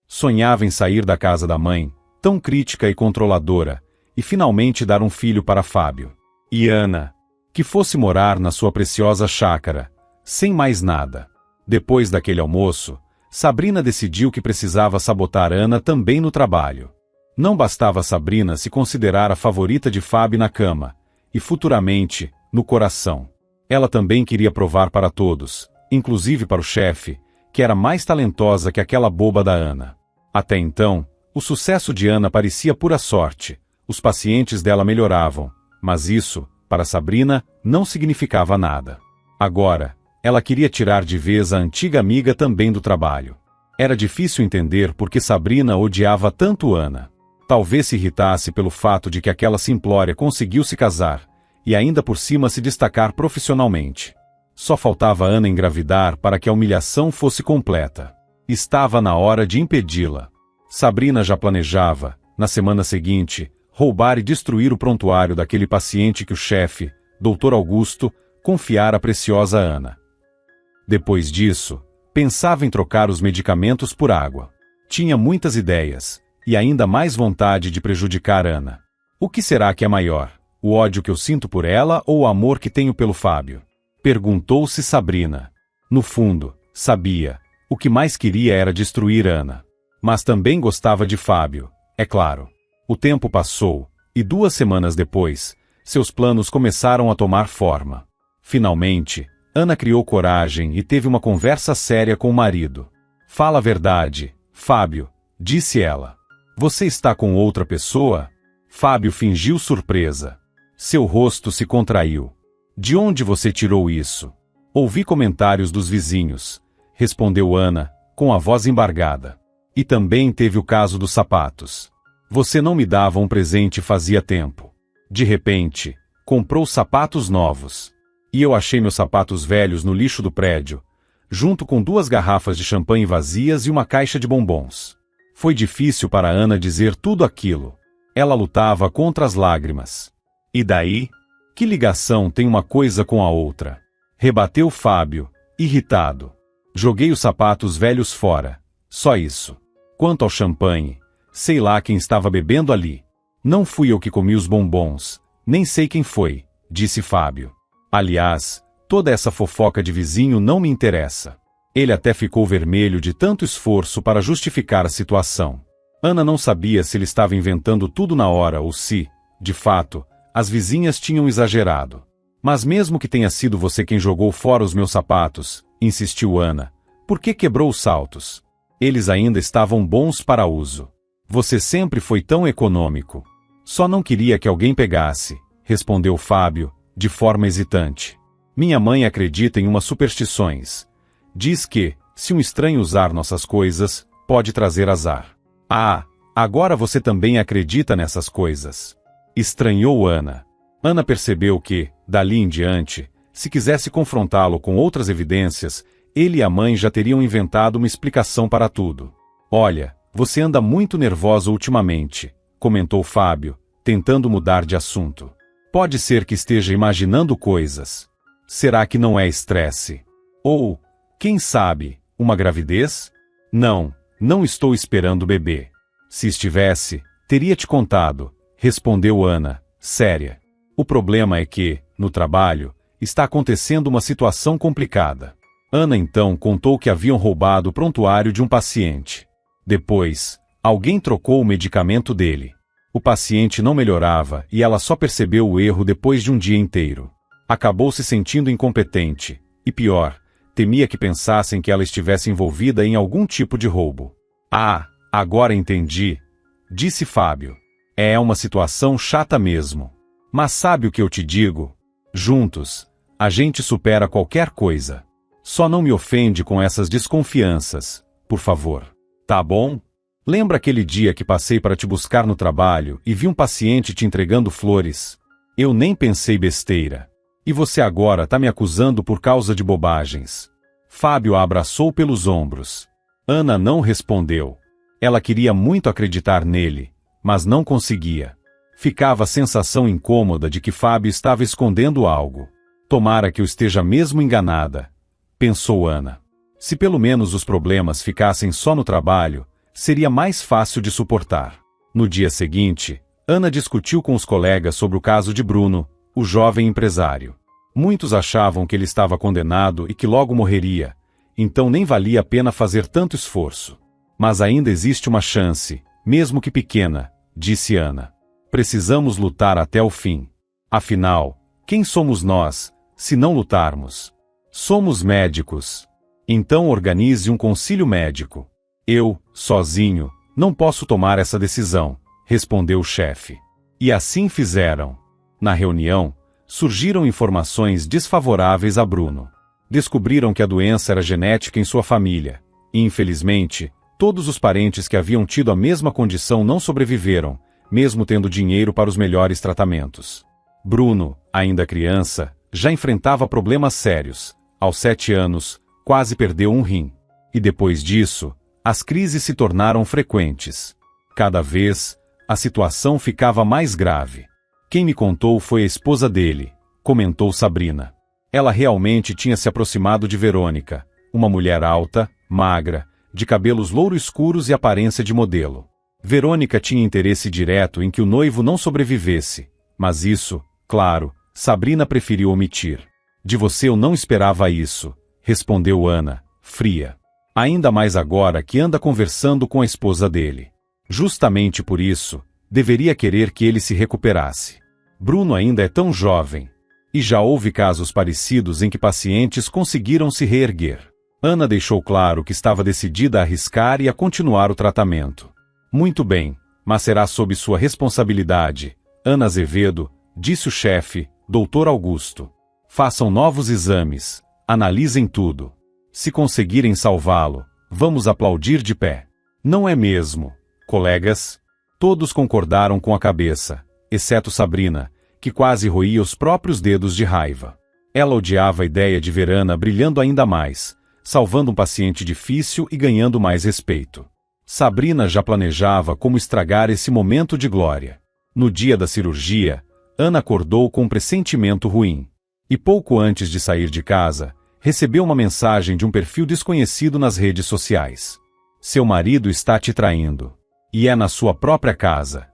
Sonhava em sair da casa da mãe, tão crítica e controladora, e finalmente dar um filho para Fábio. E Ana, que fosse morar na sua preciosa chácara, sem mais nada. Depois daquele almoço, Sabrina decidiu que precisava sabotar Ana também no trabalho. Não bastava Sabrina se considerar a favorita de Fábio na cama, e futuramente, no coração. Ela também queria provar para todos, inclusive para o chefe, que era mais talentosa que aquela boba da Ana. Até então, o sucesso de Ana parecia pura sorte, os pacientes dela melhoravam, mas isso, para Sabrina, não significava nada. Agora, ela queria tirar de vez a antiga amiga também do trabalho. Era difícil entender por que Sabrina odiava tanto Ana. Talvez se irritasse pelo fato de que aquela simplória conseguiu se casar, e ainda por cima se destacar profissionalmente. Só faltava Ana engravidar para que a humilhação fosse completa. Estava na hora de impedi-la. Sabrina já planejava, na semana seguinte, roubar e destruir o prontuário daquele paciente que o chefe, Dr. Augusto, confiara à preciosa Ana. Depois disso, pensava em trocar os medicamentos por água. Tinha muitas ideias, e ainda mais vontade de prejudicar Ana. O que será que é maior, o ódio que eu sinto por ela ou o amor que tenho pelo Fábio? Perguntou-se Sabrina. No fundo, sabia, o que mais queria era destruir Ana. Mas também gostava de Fábio, é claro. O tempo passou, e 2 semanas depois, seus planos começaram a tomar forma. Finalmente, Ana criou coragem e teve uma conversa séria com o marido. Fala a verdade, Fábio, disse ela. Você está com outra pessoa? Fábio fingiu surpresa. Seu rosto se contraiu. De onde você tirou isso? Ouvi comentários dos vizinhos, respondeu Ana, com a voz embargada. E também teve o caso dos sapatos. Você não me dava um presente fazia tempo. De repente, comprou sapatos novos. E eu achei meus sapatos velhos no lixo do prédio, junto com 2 garrafas de champanhe vazias e uma caixa de bombons. Foi difícil para Ana dizer tudo aquilo. Ela lutava contra as lágrimas. E daí? Que ligação tem uma coisa com a outra? Rebateu Fábio, irritado. Joguei os sapatos velhos fora. Só isso. Quanto ao champanhe, sei lá quem estava bebendo ali. Não fui eu que comi os bombons, nem sei quem foi, disse Fábio. Aliás, toda essa fofoca de vizinho não me interessa. Ele até ficou vermelho de tanto esforço para justificar a situação. Ana não sabia se ele estava inventando tudo na hora ou se, de fato, as vizinhas tinham exagerado. Mas mesmo que tenha sido você quem jogou fora os meus sapatos, insistiu Ana, por que quebrou os saltos? Eles ainda estavam bons para uso. Você sempre foi tão econômico. Só não queria que alguém pegasse, respondeu Fábio, de forma hesitante. Minha mãe acredita em umas superstições. Diz que, se um estranho usar nossas coisas, pode trazer azar. Ah, agora você também acredita nessas coisas. Estranhou Ana. Ana percebeu que, dali em diante, se quisesse confrontá-lo com outras evidências, ele e a mãe já teriam inventado uma explicação para tudo. Olha, você anda muito nervosa ultimamente, comentou Fábio, tentando mudar de assunto. Pode ser que esteja imaginando coisas. Será que não é estresse? Ou, quem sabe, uma gravidez? Não, não estou esperando bebê. Se estivesse, teria te contado, respondeu Ana, séria. O problema é que, no trabalho, está acontecendo uma situação complicada. Ana então contou que haviam roubado o prontuário de um paciente. Depois, alguém trocou o medicamento dele. O paciente não melhorava e ela só percebeu o erro depois de um dia inteiro. Acabou se sentindo incompetente, e pior, temia que pensassem que ela estivesse envolvida em algum tipo de roubo. Ah, agora entendi, disse Fábio. É uma situação chata mesmo. Mas sabe o que eu te digo? Juntos, a gente supera qualquer coisa. Só não me ofende com essas desconfianças, por favor. Tá bom? Lembra aquele dia que passei para te buscar no trabalho e vi um paciente te entregando flores? Eu nem pensei besteira. E você agora tá me acusando por causa de bobagens. Fábio a abraçou pelos ombros. Ana não respondeu. Ela queria muito acreditar nele, mas não conseguia. Ficava a sensação incômoda de que Fábio estava escondendo algo. Tomara que eu esteja mesmo enganada, pensou Ana. Se pelo menos os problemas ficassem só no trabalho, seria mais fácil de suportar. No dia seguinte, Ana discutiu com os colegas sobre o caso de Bruno, o jovem empresário. Muitos achavam que ele estava condenado e que logo morreria, então nem valia a pena fazer tanto esforço. Mas ainda existe uma chance, mesmo que pequena, disse Ana. Precisamos lutar até o fim. Afinal, quem somos nós, se não lutarmos? Somos médicos. Então organize um concílio médico. Eu, sozinho, não posso tomar essa decisão, respondeu o chefe. E assim fizeram. Na reunião, surgiram informações desfavoráveis a Bruno. Descobriram que a doença era genética em sua família, e infelizmente, todos os parentes que haviam tido a mesma condição não sobreviveram, mesmo tendo dinheiro para os melhores tratamentos. Bruno, ainda criança, já enfrentava problemas sérios. Aos 7 anos, quase perdeu um rim. E depois disso, as crises se tornaram frequentes. Cada vez, a situação ficava mais grave. Quem me contou foi a esposa dele, comentou Sabrina. Ela realmente tinha se aproximado de Verônica, uma mulher alta, magra, de cabelos louro-escuros e aparência de modelo. Verônica tinha interesse direto em que o noivo não sobrevivesse, mas isso, claro, Sabrina preferiu omitir. De você eu não esperava isso, respondeu Ana, fria. Ainda mais agora que anda conversando com a esposa dele. Justamente por isso, deveria querer que ele se recuperasse. Bruno ainda é tão jovem. E já houve casos parecidos em que pacientes conseguiram se reerguer. Ana deixou claro que estava decidida a arriscar e a continuar o tratamento. Muito bem, mas será sob sua responsabilidade, Ana Azevedo, disse o chefe, Dr. Augusto. Façam novos exames, analisem tudo. Se conseguirem salvá-lo, vamos aplaudir de pé. Não é mesmo, colegas? Todos concordaram com a cabeça, exceto Sabrina, que quase roía os próprios dedos de raiva. Ela odiava a ideia de ver Ana brilhando ainda mais, salvando um paciente difícil e ganhando mais respeito. Sabrina já planejava como estragar esse momento de glória. No dia da cirurgia, Ana acordou com um pressentimento ruim. E pouco antes de sair de casa, recebeu uma mensagem de um perfil desconhecido nas redes sociais. Seu marido está te traindo. E é na sua própria casa.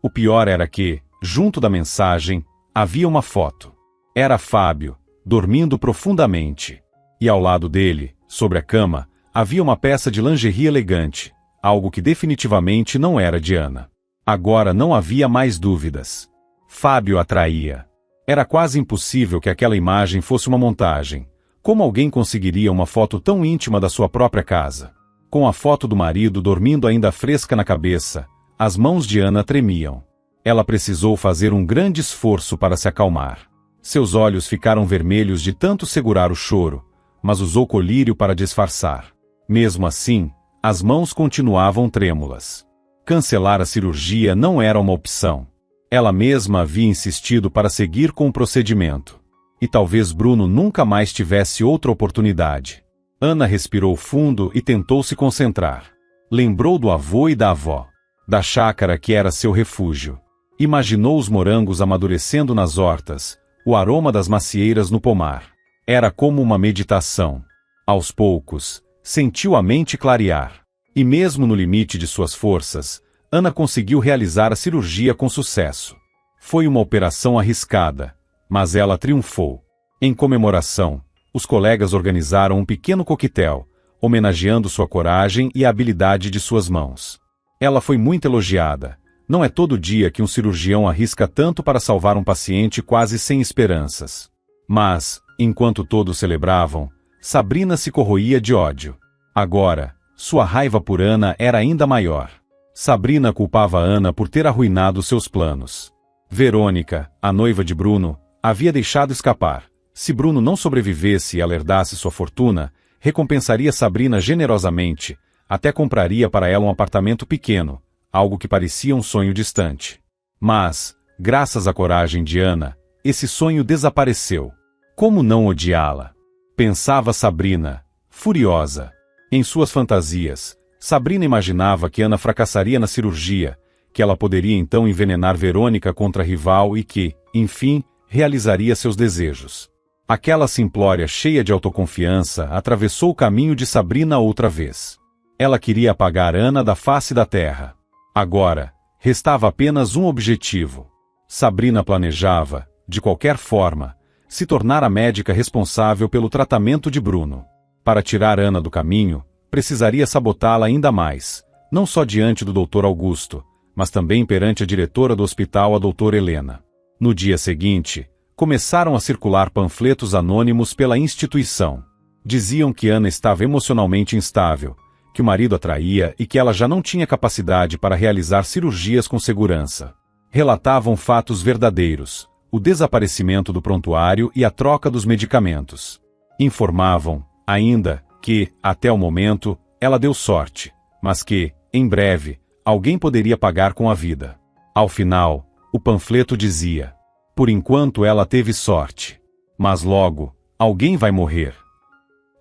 O pior era que, junto da mensagem, havia uma foto. Era Fábio, dormindo profundamente. E ao lado dele, sobre a cama, havia uma peça de lingerie elegante, algo que definitivamente não era de Ana. Agora não havia mais dúvidas. Fábio a traía. Era quase impossível que aquela imagem fosse uma montagem. Como alguém conseguiria uma foto tão íntima da sua própria casa? Com a foto do marido dormindo ainda fresca na cabeça, as mãos de Ana tremiam. Ela precisou fazer um grande esforço para se acalmar. Seus olhos ficaram vermelhos de tanto segurar o choro, mas usou colírio para disfarçar. Mesmo assim, as mãos continuavam trêmulas. Cancelar a cirurgia não era uma opção. Ela mesma havia insistido para seguir com o procedimento. E talvez Bruno nunca mais tivesse outra oportunidade. Ana respirou fundo e tentou se concentrar. Lembrou do avô e da avó, da chácara que era seu refúgio. Imaginou os morangos amadurecendo nas hortas, o aroma das macieiras no pomar. Era como uma meditação. Aos poucos, sentiu a mente clarear. E mesmo no limite de suas forças, Ana conseguiu realizar a cirurgia com sucesso. Foi uma operação arriscada, mas ela triunfou. Em comemoração, os colegas organizaram um pequeno coquetel, homenageando sua coragem e a habilidade de suas mãos. Ela foi muito elogiada. Não é todo dia que um cirurgião arrisca tanto para salvar um paciente quase sem esperanças. Mas, enquanto todos celebravam, Sabrina se corroía de ódio. Agora, sua raiva por Ana era ainda maior. Sabrina culpava Ana por ter arruinado seus planos. Verônica, a noiva de Bruno, havia deixado escapar. Se Bruno não sobrevivesse e ela herdasse sua fortuna, recompensaria Sabrina generosamente, até compraria para ela um apartamento pequeno, algo que parecia um sonho distante. Mas, graças à coragem de Ana, esse sonho desapareceu. Como não odiá-la? Pensava Sabrina, furiosa. Em suas fantasias, Sabrina imaginava que Ana fracassaria na cirurgia, que ela poderia então envenenar Verônica contra a rival e que, enfim, realizaria seus desejos. Aquela simplória cheia de autoconfiança atravessou o caminho de Sabrina outra vez. Ela queria apagar Ana da face da terra. Agora, restava apenas um objetivo. Sabrina planejava, de qualquer forma, se tornar a médica responsável pelo tratamento de Bruno. Para tirar Ana do caminho, precisaria sabotá-la ainda mais, não só diante do Dr. Augusto, mas também perante a diretora do hospital, a doutora Helena. No dia seguinte, começaram a circular panfletos anônimos pela instituição. Diziam que Ana estava emocionalmente instável, que o marido a traía e que ela já não tinha capacidade para realizar cirurgias com segurança. Relatavam fatos verdadeiros, o desaparecimento do prontuário e a troca dos medicamentos. Informavam, ainda, que, até o momento, ela deu sorte, mas que, em breve, alguém poderia pagar com a vida. Ao final, o panfleto dizia: por enquanto ela teve sorte, mas logo, alguém vai morrer.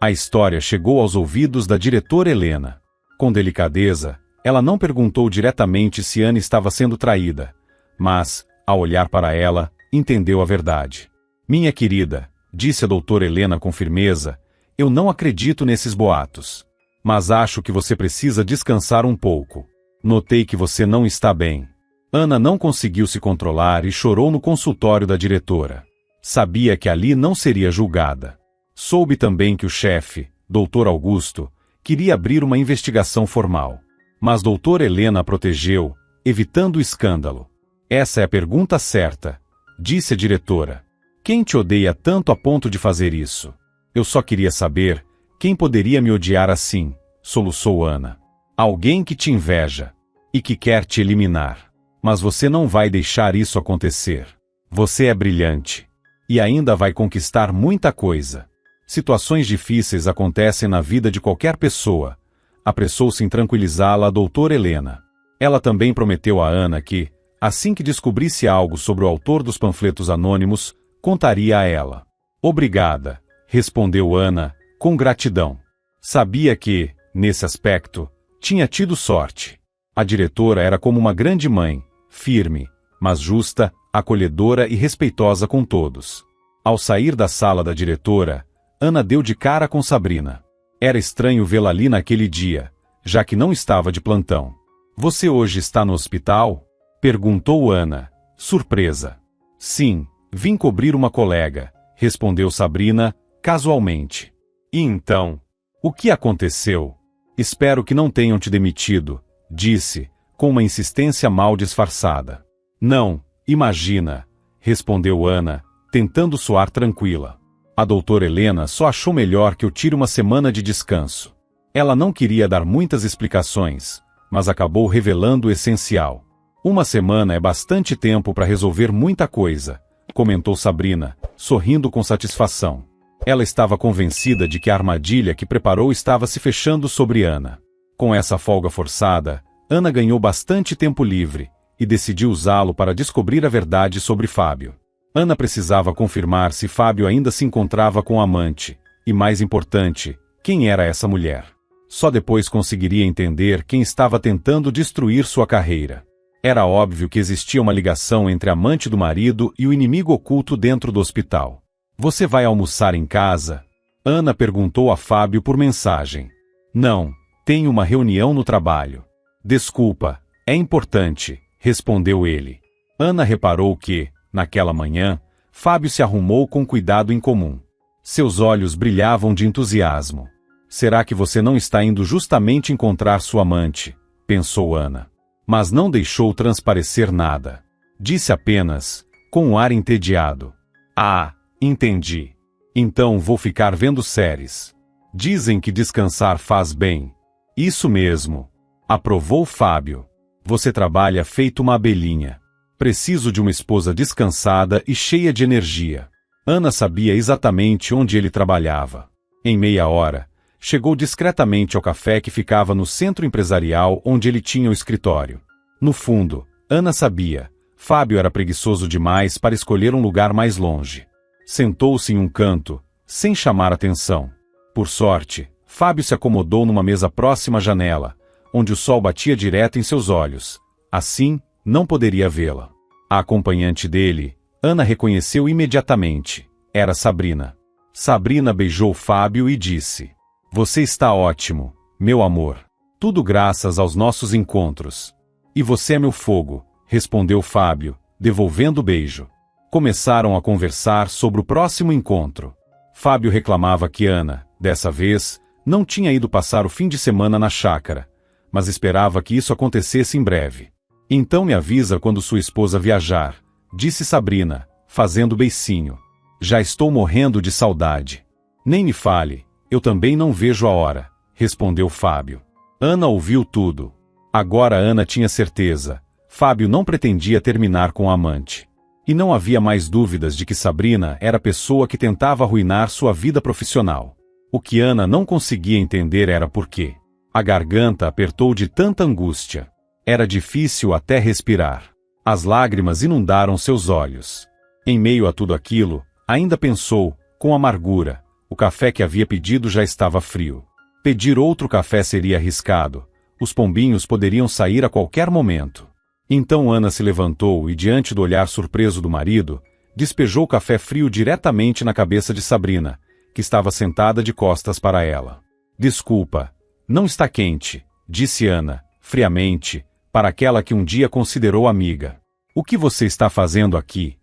A história chegou aos ouvidos da diretora Helena. Com delicadeza, ela não perguntou diretamente se Ana estava sendo traída, mas, ao olhar para ela, entendeu a verdade. Minha querida, disse a doutora Helena com firmeza, eu não acredito nesses boatos. Mas acho que você precisa descansar um pouco. Notei que você não está bem. Ana não conseguiu se controlar e chorou no consultório da diretora. Sabia que ali não seria julgada. Soube também que o chefe, Dr. Augusto, queria abrir uma investigação formal. Mas doutora Helena a protegeu, evitando o escândalo. Essa é a pergunta certa, disse a diretora. Quem te odeia tanto a ponto de fazer isso? Eu só queria saber quem poderia me odiar assim, soluçou Ana. Alguém que te inveja e que quer te eliminar. Mas você não vai deixar isso acontecer. Você é brilhante e ainda vai conquistar muita coisa. Situações difíceis acontecem na vida de qualquer pessoa. Apressou-se em tranquilizá-la a doutora Helena. Ela também prometeu a Ana que, assim que descobrisse algo sobre o autor dos panfletos anônimos, contaria a ela. Obrigada, respondeu Ana, com gratidão. Sabia que, nesse aspecto, tinha tido sorte. A diretora era como uma grande mãe, firme, mas justa, acolhedora e respeitosa com todos. Ao sair da sala da diretora, Ana deu de cara com Sabrina. Era estranho vê-la ali naquele dia, já que não estava de plantão. Você hoje está no hospital? Perguntou Ana, surpresa. Sim, vim cobrir uma colega, respondeu Sabrina, casualmente. E então? O que aconteceu? Espero que não tenham te demitido, disse, com uma insistência mal disfarçada. Não, imagina, respondeu Ana, tentando soar tranquila. A doutora Helena só achou melhor que eu tire uma semana de descanso. Ela não queria dar muitas explicações, mas acabou revelando o essencial. Uma semana é bastante tempo para resolver muita coisa, comentou Sabrina, sorrindo com satisfação. Ela estava convencida de que a armadilha que preparou estava se fechando sobre Ana. Com essa folga forçada, Ana ganhou bastante tempo livre e decidiu usá-lo para descobrir a verdade sobre Fábio. Ana precisava confirmar se Fábio ainda se encontrava com o amante, e mais importante, quem era essa mulher. Só depois conseguiria entender quem estava tentando destruir sua carreira. Era óbvio que existia uma ligação entre a amante do marido e o inimigo oculto dentro do hospital. Você vai almoçar em casa? Ana perguntou a Fábio por mensagem. Não, tenho uma reunião no trabalho. Desculpa, é importante, respondeu ele. Ana reparou que, naquela manhã, Fábio se arrumou com cuidado incomum. Seus olhos brilhavam de entusiasmo. Será que você não está indo justamente encontrar sua amante? Pensou Ana. Mas não deixou transparecer nada. Disse apenas, com um ar entediado. Ah, entendi. Então vou ficar vendo séries. Dizem que descansar faz bem. Isso mesmo. Aprovou Fábio. Você trabalha feito uma abelhinha. Preciso de uma esposa descansada e cheia de energia. Ana sabia exatamente onde ele trabalhava. Em meia hora, chegou discretamente ao café que ficava no centro empresarial onde ele tinha o escritório. No fundo, Ana sabia, Fábio era preguiçoso demais para escolher um lugar mais longe. Sentou-se em um canto, sem chamar atenção. Por sorte, Fábio se acomodou numa mesa próxima à janela, onde o sol batia direto em seus olhos. Assim, não poderia vê-la. A acompanhante dele, Ana reconheceu imediatamente. Era Sabrina. Sabrina beijou Fábio e disse: Você está ótimo, meu amor. Tudo graças aos nossos encontros. E você é meu fogo, respondeu Fábio, devolvendo o beijo. Começaram a conversar sobre o próximo encontro. Fábio reclamava que Ana, dessa vez, não tinha ido passar o fim de semana na chácara, mas esperava que isso acontecesse em breve. Então me avisa quando sua esposa viajar, disse Sabrina, fazendo beicinho. Já estou morrendo de saudade. Nem me fale, eu também não vejo a hora, respondeu Fábio. Ana ouviu tudo. Agora Ana tinha certeza, Fábio não pretendia terminar com a amante. E não havia mais dúvidas de que Sabrina era a pessoa que tentava arruinar sua vida profissional. O que Ana não conseguia entender era por quê. A garganta apertou de tanta angústia. Era difícil até respirar. As lágrimas inundaram seus olhos. Em meio a tudo aquilo, ainda pensou, com amargura, o café que havia pedido já estava frio. Pedir outro café seria arriscado. Os pombinhos poderiam sair a qualquer momento. Então Ana se levantou e, diante do olhar surpreso do marido, despejou o café frio diretamente na cabeça de Sabrina, que estava sentada de costas para ela. Desculpa, não está quente, disse Ana, friamente, para aquela que um dia considerou amiga. O que você está fazendo aqui?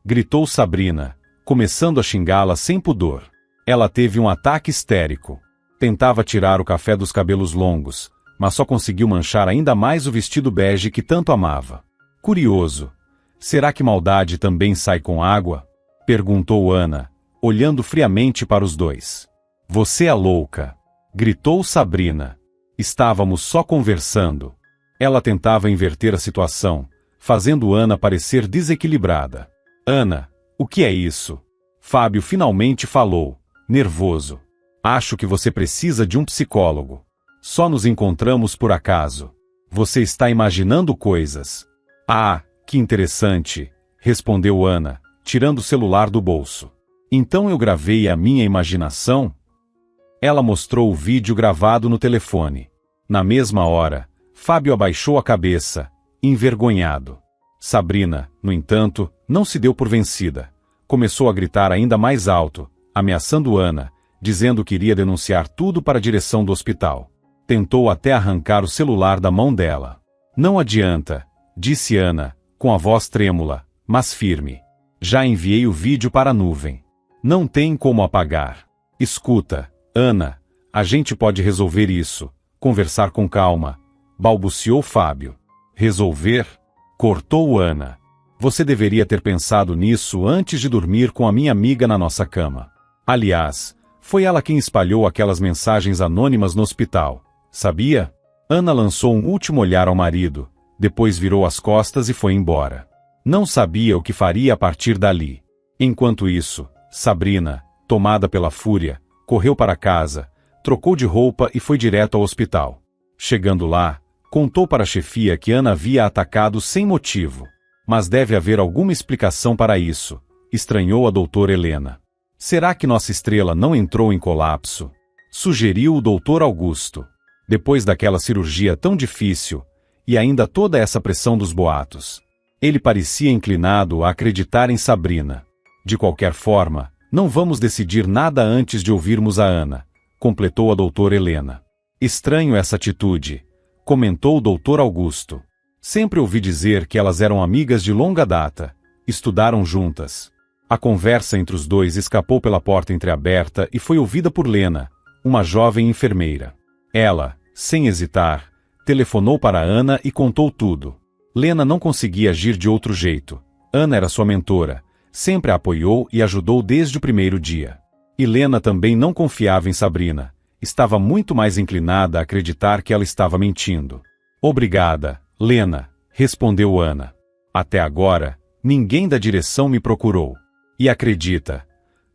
Gritou Sabrina, começando a xingá-la sem pudor. Ela teve um ataque histérico. Tentava tirar o café dos cabelos longos, mas só conseguiu manchar ainda mais o vestido bege que tanto amava. Curioso. Será que maldade também sai com água? Perguntou Ana, olhando friamente para os dois. Você é louca! Gritou Sabrina. Estávamos só conversando. Ela tentava inverter a situação, fazendo Ana parecer desequilibrada. Ana, o que é isso? Fábio finalmente falou, nervoso. Acho que você precisa de um psicólogo. Só nos encontramos por acaso. Você está imaginando coisas. Ah, que interessante, respondeu Ana, tirando o celular do bolso. Então eu gravei a minha imaginação? Ela mostrou o vídeo gravado no telefone. Na mesma hora, Fábio abaixou a cabeça, envergonhado. Sabrina, no entanto, não se deu por vencida. Começou a gritar ainda mais alto, ameaçando Ana, dizendo que iria denunciar tudo para a direção do hospital. Tentou até arrancar o celular da mão dela. Não adianta, disse Ana, com a voz trêmula, mas firme. Já enviei o vídeo para a nuvem. Não tem como apagar. Escuta, Ana, a gente pode resolver isso, conversar com calma, balbuciou Fábio. Resolver? Cortou Ana. Você deveria ter pensado nisso antes de dormir com a minha amiga na nossa cama. Aliás, foi ela quem espalhou aquelas mensagens anônimas no hospital. Sabia? Ana lançou um último olhar ao marido, depois virou as costas e foi embora. Não sabia o que faria a partir dali. Enquanto isso, Sabrina, tomada pela fúria, correu para casa, trocou de roupa e foi direto ao hospital. Chegando lá, contou para a chefia que Ana havia atacado sem motivo. Mas deve haver alguma explicação para isso, estranhou a doutora Helena. Será que nossa estrela não entrou em colapso? Sugeriu o doutor Augusto. Depois daquela cirurgia tão difícil, e ainda toda essa pressão dos boatos. Ele parecia inclinado a acreditar em Sabrina. De qualquer forma, não vamos decidir nada antes de ouvirmos a Ana, completou a doutora Helena. Estranho essa atitude, comentou o doutor Augusto. Sempre ouvi dizer que elas eram amigas de longa data, estudaram juntas. A conversa entre os dois escapou pela porta entreaberta e foi ouvida por Lena, uma jovem enfermeira. Ela, sem hesitar, telefonou para Ana e contou tudo. Lena não conseguia agir de outro jeito. Ana era sua mentora, sempre a apoiou e ajudou desde o primeiro dia. E Lena também não confiava em Sabrina. Estava muito mais inclinada a acreditar que ela estava mentindo. Obrigada, Lena, respondeu Ana. Até agora, ninguém da direção me procurou. E acredita,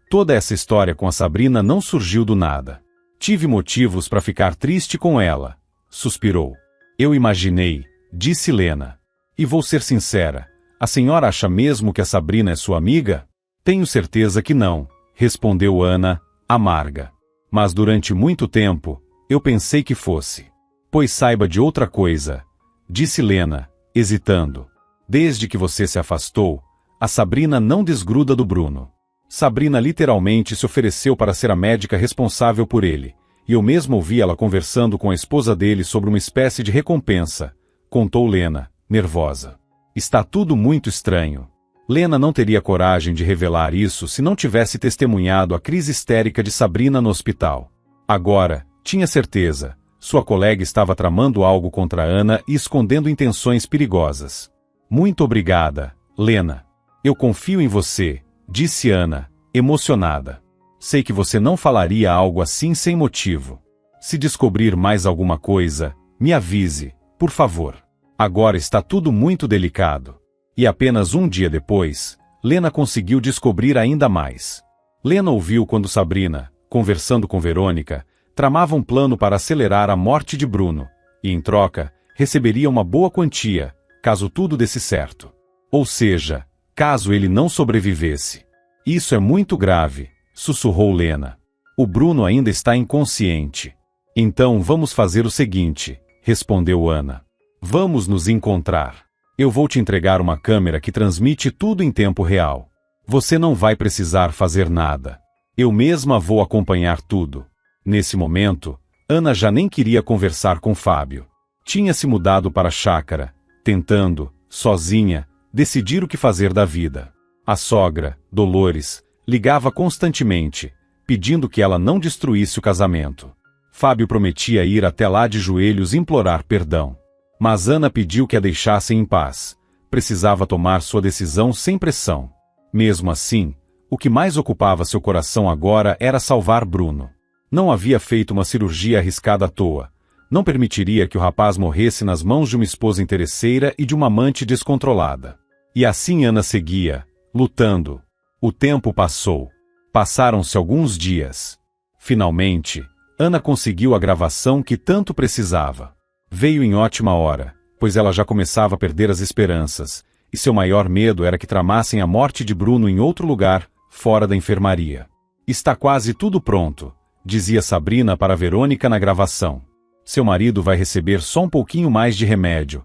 toda essa história com a Sabrina não surgiu do nada. Tive motivos para ficar triste com ela, suspirou. Eu imaginei, disse Lena. E vou ser sincera, a senhora acha mesmo que a Sabrina é sua amiga? Tenho certeza que não, respondeu Ana, amarga. Mas durante muito tempo, eu pensei que fosse. Pois saiba de outra coisa, disse Lena, hesitando. Desde que você se afastou, a Sabrina não desgruda do Bruno. Sabrina literalmente se ofereceu para ser a médica responsável por ele, e eu mesmo ouvi ela conversando com a esposa dele sobre uma espécie de recompensa, contou Lena, nervosa. Está tudo muito estranho. Lena não teria coragem de revelar isso se não tivesse testemunhado a crise histérica de Sabrina no hospital. Agora, tinha certeza, sua colega estava tramando algo contra Ana e escondendo intenções perigosas. Muito obrigada, Lena. Eu confio em você, disse Ana, emocionada. Sei que você não falaria algo assim sem motivo. Se descobrir mais alguma coisa, me avise, por favor. Agora está tudo muito delicado. E apenas um dia depois, Lena conseguiu descobrir ainda mais. Lena ouviu quando Sabrina, conversando com Verônica, tramava um plano para acelerar a morte de Bruno, e em troca, receberia uma boa quantia, caso tudo desse certo. Ou seja, caso ele não sobrevivesse. Isso é muito grave, sussurrou Lena. O Bruno ainda está inconsciente. Então vamos fazer o seguinte, respondeu Ana. Vamos nos encontrar. Eu vou te entregar uma câmera que transmite tudo em tempo real. Você não vai precisar fazer nada. Eu mesma vou acompanhar tudo. Nesse momento, Ana já nem queria conversar com Fábio. Tinha se mudado para a chácara, tentando, sozinha, decidir o que fazer da vida. A sogra, Dolores, ligava constantemente, pedindo que ela não destruísse o casamento. Fábio prometia ir até lá de joelhos implorar perdão. Mas Ana pediu que a deixassem em paz. Precisava tomar sua decisão sem pressão. Mesmo assim, o que mais ocupava seu coração agora era salvar Bruno. Não havia feito uma cirurgia arriscada à toa. Não permitiria que o rapaz morresse nas mãos de uma esposa interesseira e de uma amante descontrolada. E assim Ana seguia, lutando. O tempo passou. Passaram-se alguns dias. Finalmente, Ana conseguiu a gravação que tanto precisava. Veio em ótima hora, pois ela já começava a perder as esperanças, e seu maior medo era que tramassem a morte de Bruno em outro lugar, fora da enfermaria. Está quase tudo pronto, dizia Sabrina para Verônica na gravação. Seu marido vai receber só um pouquinho mais de remédio,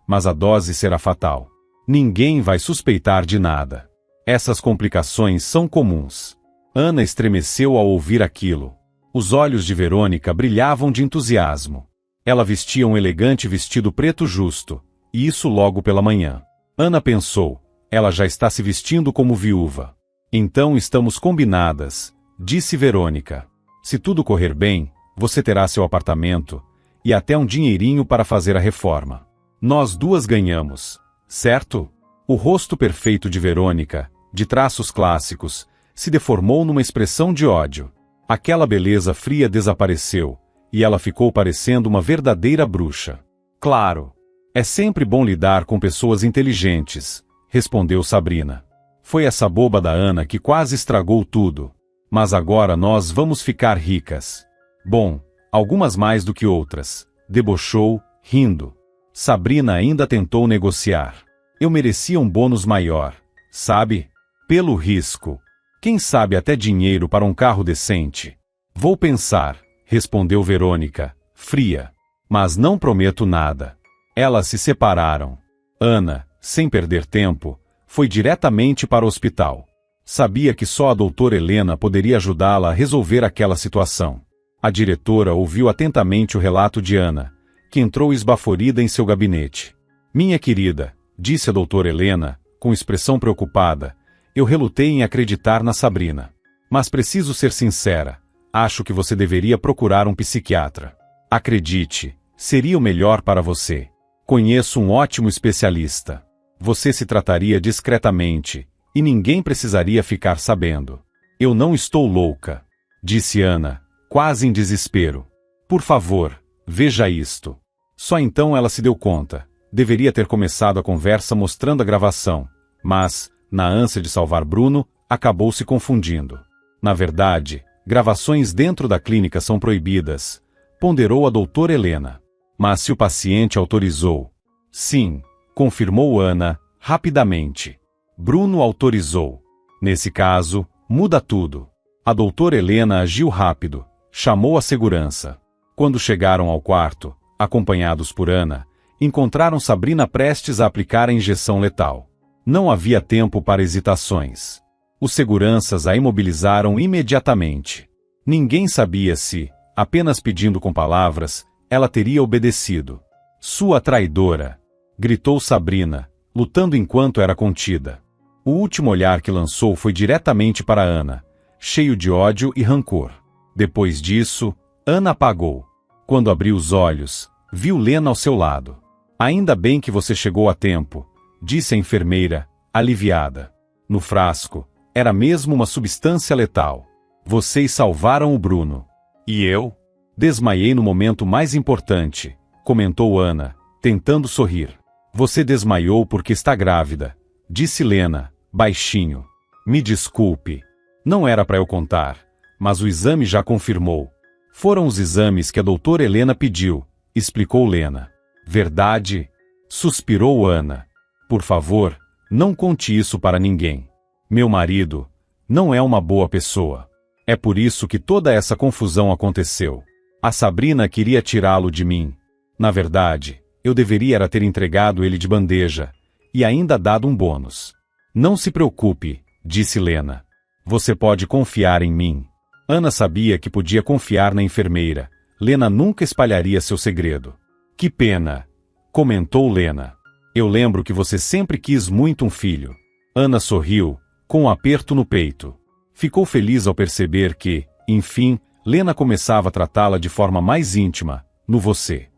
mas a dose será fatal. Ninguém vai suspeitar de nada. Essas complicações são comuns. Ana estremeceu ao ouvir aquilo. Os olhos de Verônica brilhavam de entusiasmo. Ela vestia um elegante vestido preto justo, e isso logo pela manhã. Ana pensou, ela já está se vestindo como viúva. Então estamos combinadas, disse Verônica. Se tudo correr bem, você terá seu apartamento, e até um dinheirinho para fazer a reforma. Nós duas ganhamos, certo? O rosto perfeito de Verônica, de traços clássicos, se deformou numa expressão de ódio. Aquela beleza fria desapareceu, e ela ficou parecendo uma verdadeira bruxa. Claro, é sempre bom lidar com pessoas inteligentes, respondeu Sabrina. Foi essa boba da Ana que quase estragou tudo. Mas agora nós vamos ficar ricas. Bom, algumas mais do que outras, debochou, rindo. Sabrina ainda tentou negociar. Eu merecia um bônus maior, sabe? Pelo risco. Quem sabe até dinheiro para um carro decente. Vou pensar, respondeu Verônica, fria. Mas não prometo nada. Elas se separaram. Ana, sem perder tempo, foi diretamente para o hospital. Sabia que só a doutora Helena poderia ajudá-la a resolver aquela situação. A diretora ouviu atentamente o relato de Ana, que entrou esbaforida em seu gabinete. Minha querida, disse a doutora Helena, com expressão preocupada, eu relutei em acreditar na Sabrina. Mas preciso ser sincera, acho que você deveria procurar um psiquiatra. Acredite, seria o melhor para você. Conheço um ótimo especialista. Você se trataria discretamente, e ninguém precisaria ficar sabendo. Eu não estou louca, disse Ana, quase em desespero. Por favor, veja isto. Só então ela se deu conta. Deveria ter começado a conversa mostrando a gravação, mas, na ânsia de salvar Bruno, acabou se confundindo. Na verdade, gravações dentro da clínica são proibidas, ponderou a doutora Helena. Mas se o paciente autorizou. Sim, confirmou Ana, rapidamente. Bruno autorizou. Nesse caso, muda tudo. A doutora Helena agiu rápido, chamou a segurança. Quando chegaram ao quarto, acompanhados por Ana, encontraram Sabrina prestes a aplicar a injeção letal. Não havia tempo para hesitações. Os seguranças a imobilizaram imediatamente. Ninguém sabia se, apenas pedindo com palavras, ela teria obedecido. Sua traidora! Gritou Sabrina, lutando enquanto era contida. O último olhar que lançou foi diretamente para Ana, cheio de ódio e rancor. Depois disso, Ana apagou. Quando abriu os olhos, viu Lena ao seu lado. Ainda bem que você chegou a tempo, disse a enfermeira, aliviada. No frasco, era mesmo uma substância letal. Vocês salvaram o Bruno. E eu? Desmaiei no momento mais importante, comentou Ana, tentando sorrir. Você desmaiou porque está grávida, disse Lena, baixinho. Me desculpe. Não era para eu contar, mas o exame já confirmou. Foram os exames que a doutora Helena pediu, explicou Lena. Verdade? Suspirou Ana. Por favor, não conte isso para ninguém. Meu marido não é uma boa pessoa. É por isso que toda essa confusão aconteceu. A Sabrina queria tirá-lo de mim. Na verdade, eu deveria ter entregado ele de bandeja, e ainda dado um bônus. Não se preocupe, disse Lena. Você pode confiar em mim. Ana sabia que podia confiar na enfermeira. Lena nunca espalharia seu segredo. Que pena, comentou Lena. Eu lembro que você sempre quis muito um filho. Ana sorriu, com um aperto no peito. Ficou feliz ao perceber que, enfim, Lena começava a tratá-la de forma mais íntima, no você.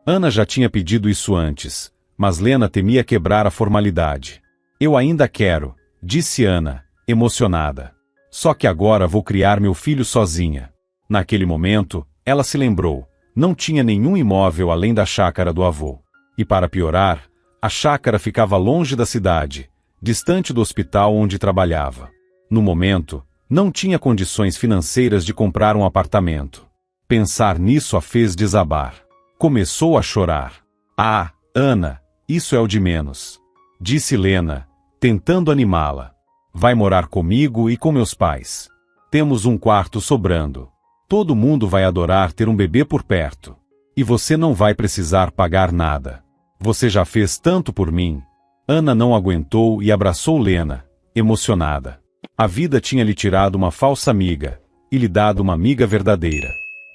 Ana já tinha pedido isso antes, mas Lena temia quebrar a formalidade. Eu ainda quero, disse Ana, emocionada. Só que agora vou criar meu filho sozinha. Naquele momento, ela se lembrou, não tinha nenhum imóvel além da chácara do avô. E para piorar, a chácara ficava longe da cidade, distante do hospital onde trabalhava. No momento, não tinha condições financeiras de comprar um apartamento. Pensar nisso a fez desabar. Começou a chorar. Ah, Ana, isso é o de menos, disse Lena, tentando animá-la. Vai morar comigo e com meus pais. Temos um quarto sobrando. Todo mundo vai adorar ter um bebê por perto. E você não vai precisar pagar nada. Você já fez tanto por mim. Ana não aguentou e abraçou Lena, emocionada. A vida tinha lhe tirado uma falsa amiga, e lhe dado uma amiga verdadeira.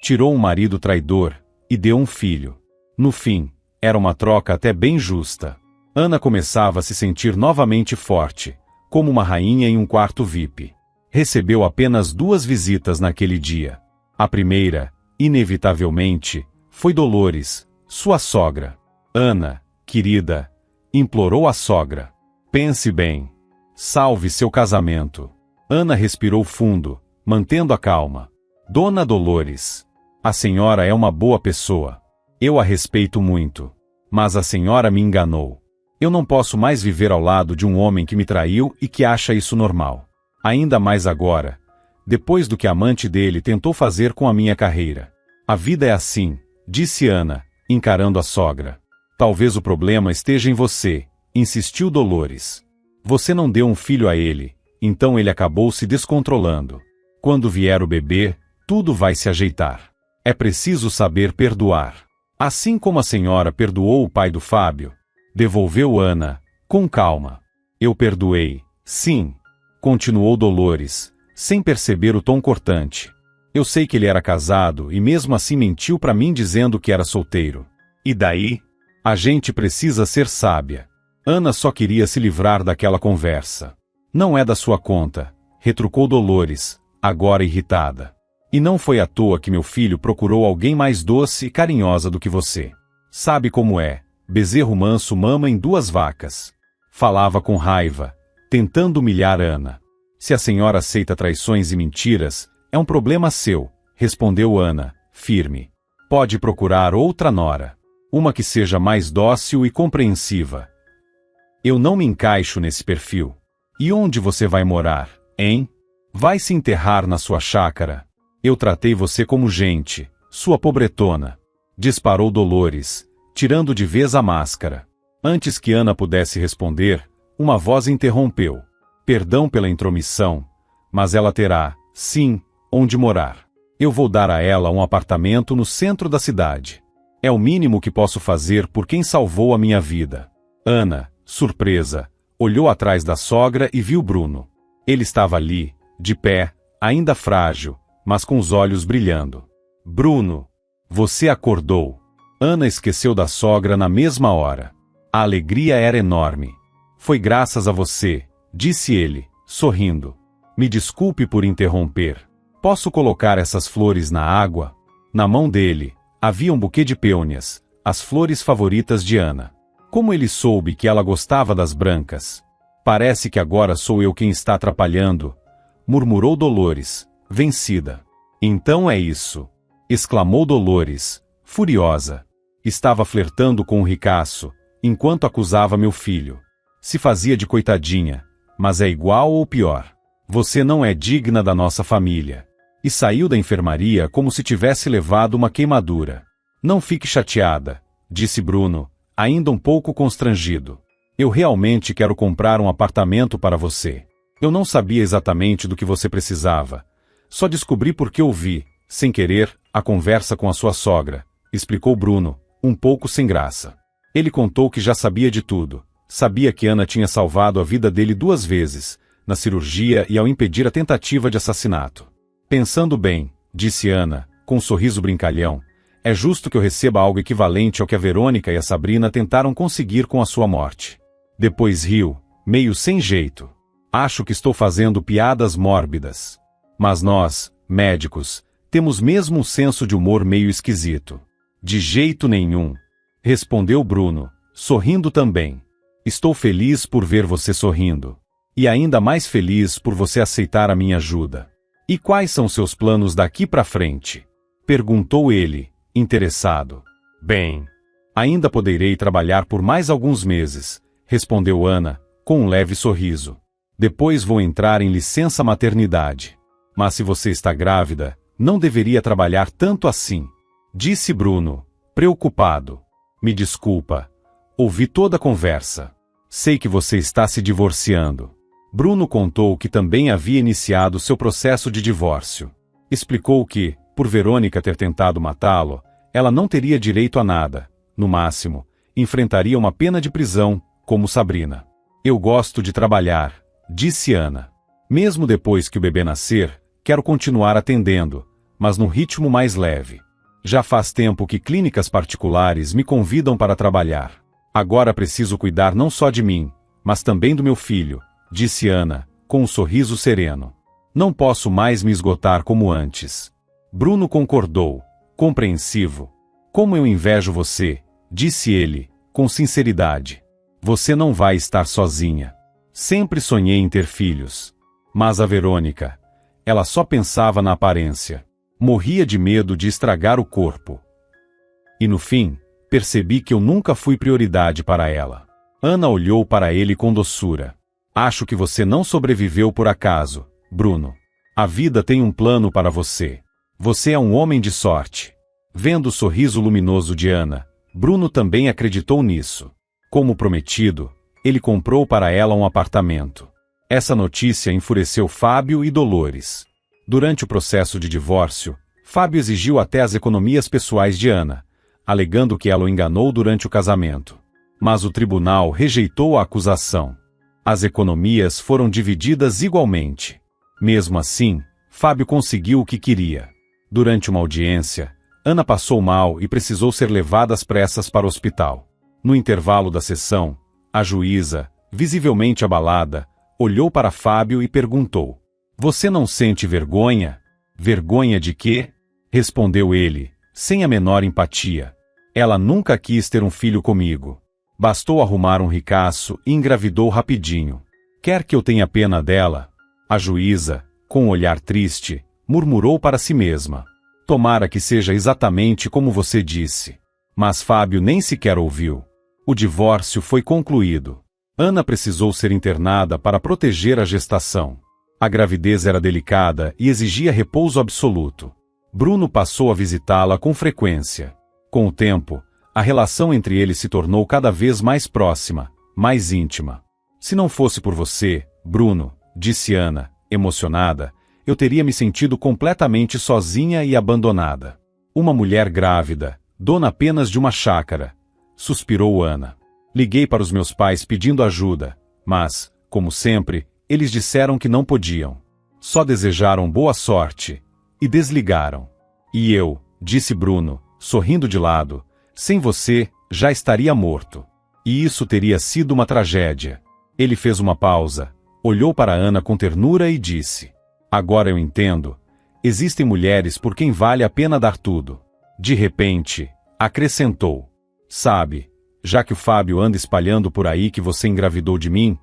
Tirou um marido traidor, e deu um filho. No fim, era uma troca até bem justa. Ana começava a se sentir novamente forte, como uma rainha em um quarto VIP. Recebeu apenas 2 visitas naquele dia. A primeira, inevitavelmente, foi Dolores, sua sogra. Ana, querida, implorou a sogra. Pense bem. Salve seu casamento. Ana respirou fundo, mantendo a calma. Dona Dolores. A senhora é uma boa pessoa. Eu a respeito muito. Mas a senhora me enganou. Eu não posso mais viver ao lado de um homem que me traiu e que acha isso normal. Ainda mais agora, depois do que a amante dele tentou fazer com a minha carreira. A vida é assim, disse Ana, encarando a sogra. Talvez o problema esteja em você, insistiu Dolores. Você não deu um filho a ele, então ele acabou se descontrolando. Quando vier o bebê, tudo vai se ajeitar. É preciso saber perdoar. Assim como a senhora perdoou o pai do Fábio, devolveu Ana, com calma. Eu perdoei, sim, continuou Dolores, sem perceber o tom cortante. Eu sei que ele era casado e mesmo assim mentiu para mim dizendo que era solteiro. E daí? A gente precisa ser sábia. Ana só queria se livrar daquela conversa. Não é da sua conta, retrucou Dolores, agora irritada. E não foi à toa que meu filho procurou alguém mais doce e carinhosa do que você. Sabe como é, bezerro manso mama em 2 vacas. Falava com raiva, tentando humilhar Ana. Se a senhora aceita traições e mentiras, é um problema seu, respondeu Ana, firme. Pode procurar outra nora. Uma que seja mais dócil e compreensiva. Eu não me encaixo nesse perfil. E onde você vai morar, hein? Vai se enterrar na sua chácara? Eu tratei você como gente, sua pobretona. Disparou Dolores, tirando de vez a máscara. Antes que Ana pudesse responder, uma voz interrompeu. Perdão pela intromissão, mas ela terá, sim, onde morar. Eu vou dar a ela um apartamento no centro da cidade. É o mínimo que posso fazer por quem salvou a minha vida. Ana, surpresa, olhou atrás da sogra e viu Bruno. Ele estava ali, de pé, ainda frágil, mas com os olhos brilhando. Bruno, você acordou. Ana esqueceu da sogra na mesma hora. A alegria era enorme. Foi graças a você, disse ele, sorrindo. Me desculpe por interromper. Posso colocar essas flores na água? Na mão dele, havia um buquê de pêoneas, as flores favoritas de Ana. Como ele soube que ela gostava das brancas? Parece que agora sou eu quem está atrapalhando, murmurou Dolores, vencida. Então é isso, exclamou Dolores, furiosa. Estava flertando com o ricaço, enquanto acusava meu filho. Se fazia de coitadinha, mas é igual ou pior. Você não é digna da nossa família. E saiu da enfermaria como se tivesse levado uma queimadura. Não fique chateada, disse Bruno, ainda um pouco constrangido. Eu realmente quero comprar um apartamento para você. Eu não sabia exatamente do que você precisava. Só descobri porque ouvi, sem querer, a conversa com a sua sogra, explicou Bruno, um pouco sem graça. Ele contou que já sabia de tudo. Sabia que Ana tinha salvado a vida dele 2 vezes, na cirurgia e ao impedir a tentativa de assassinato. Pensando bem, disse Ana, com um sorriso brincalhão, é justo que eu receba algo equivalente ao que a Verônica e a Sabrina tentaram conseguir com a sua morte. Depois riu, meio sem jeito. Acho que estou fazendo piadas mórbidas. Mas nós, médicos, temos mesmo um senso de humor meio esquisito. De jeito nenhum, respondeu Bruno, sorrindo também. Estou feliz por ver você sorrindo. E ainda mais feliz por você aceitar a minha ajuda. E quais são seus planos daqui para frente? Perguntou ele, interessado. Bem, ainda poderei trabalhar por mais alguns meses, respondeu Ana, com um leve sorriso. Depois vou entrar em licença maternidade. Mas se você está grávida, não deveria trabalhar tanto assim, disse Bruno, preocupado. Me desculpa. Ouvi toda a conversa. Sei que você está se divorciando. Bruno contou que também havia iniciado seu processo de divórcio. Explicou que, por Verônica ter tentado matá-lo, ela não teria direito a nada. No máximo, enfrentaria uma pena de prisão, como Sabrina. Eu gosto de trabalhar, disse Ana. Mesmo depois que o bebê nascer, quero continuar atendendo, mas num ritmo mais leve. Já faz tempo que clínicas particulares me convidam para trabalhar. Agora preciso cuidar não só de mim, mas também do meu filho, disse Ana, com um sorriso sereno. Não posso mais me esgotar como antes. Bruno concordou, compreensivo. Como eu invejo você, disse ele, com sinceridade. Você não vai estar sozinha. Sempre sonhei em ter filhos. Mas a Verônica, ela só pensava na aparência. Morria de medo de estragar o corpo. E no fim, percebi que eu nunca fui prioridade para ela. Ana olhou para ele com doçura. Acho que você não sobreviveu por acaso, Bruno. A vida tem um plano para você. Você é um homem de sorte. Vendo o sorriso luminoso de Ana, Bruno também acreditou nisso. Como prometido, ele comprou para ela um apartamento. Essa notícia enfureceu Fábio e Dolores. Durante o processo de divórcio, Fábio exigiu até as economias pessoais de Ana, alegando que ela o enganou durante o casamento. Mas o tribunal rejeitou a acusação. As economias foram divididas igualmente. Mesmo assim, Fábio conseguiu o que queria. Durante uma audiência, Ana passou mal e precisou ser levada às pressas para o hospital. No intervalo da sessão, a juíza, visivelmente abalada, olhou para Fábio e perguntou: "Você não sente vergonha?" "Vergonha de quê?" respondeu ele, sem a menor empatia. "Ela nunca quis ter um filho comigo. Bastou arrumar um ricaço e engravidou rapidinho. Quer que eu tenha pena dela?" A juíza, com um olhar triste, murmurou para si mesma: "Tomara que seja exatamente como você disse." Mas Fábio nem sequer ouviu. O divórcio foi concluído. Ana precisou ser internada para proteger a gestação. A gravidez era delicada e exigia repouso absoluto. Bruno passou a visitá-la com frequência. Com o tempo, a relação entre eles se tornou cada vez mais próxima, mais íntima. "Se não fosse por você, Bruno", disse Ana, emocionada, "eu teria me sentido completamente sozinha e abandonada." "Uma mulher grávida, dona apenas de uma chácara", suspirou Ana. "Liguei para os meus pais pedindo ajuda, mas, como sempre, eles disseram que não podiam. Só desejaram boa sorte e desligaram." "E eu", disse Bruno, sorrindo de lado, "sem você, já estaria morto." E isso teria sido uma tragédia. Ele fez uma pausa, olhou para Ana com ternura e disse: "Agora eu entendo. Existem mulheres por quem vale a pena dar tudo." De repente, acrescentou: "Sabe, já que o Fábio anda espalhando por aí que você engravidou de mim,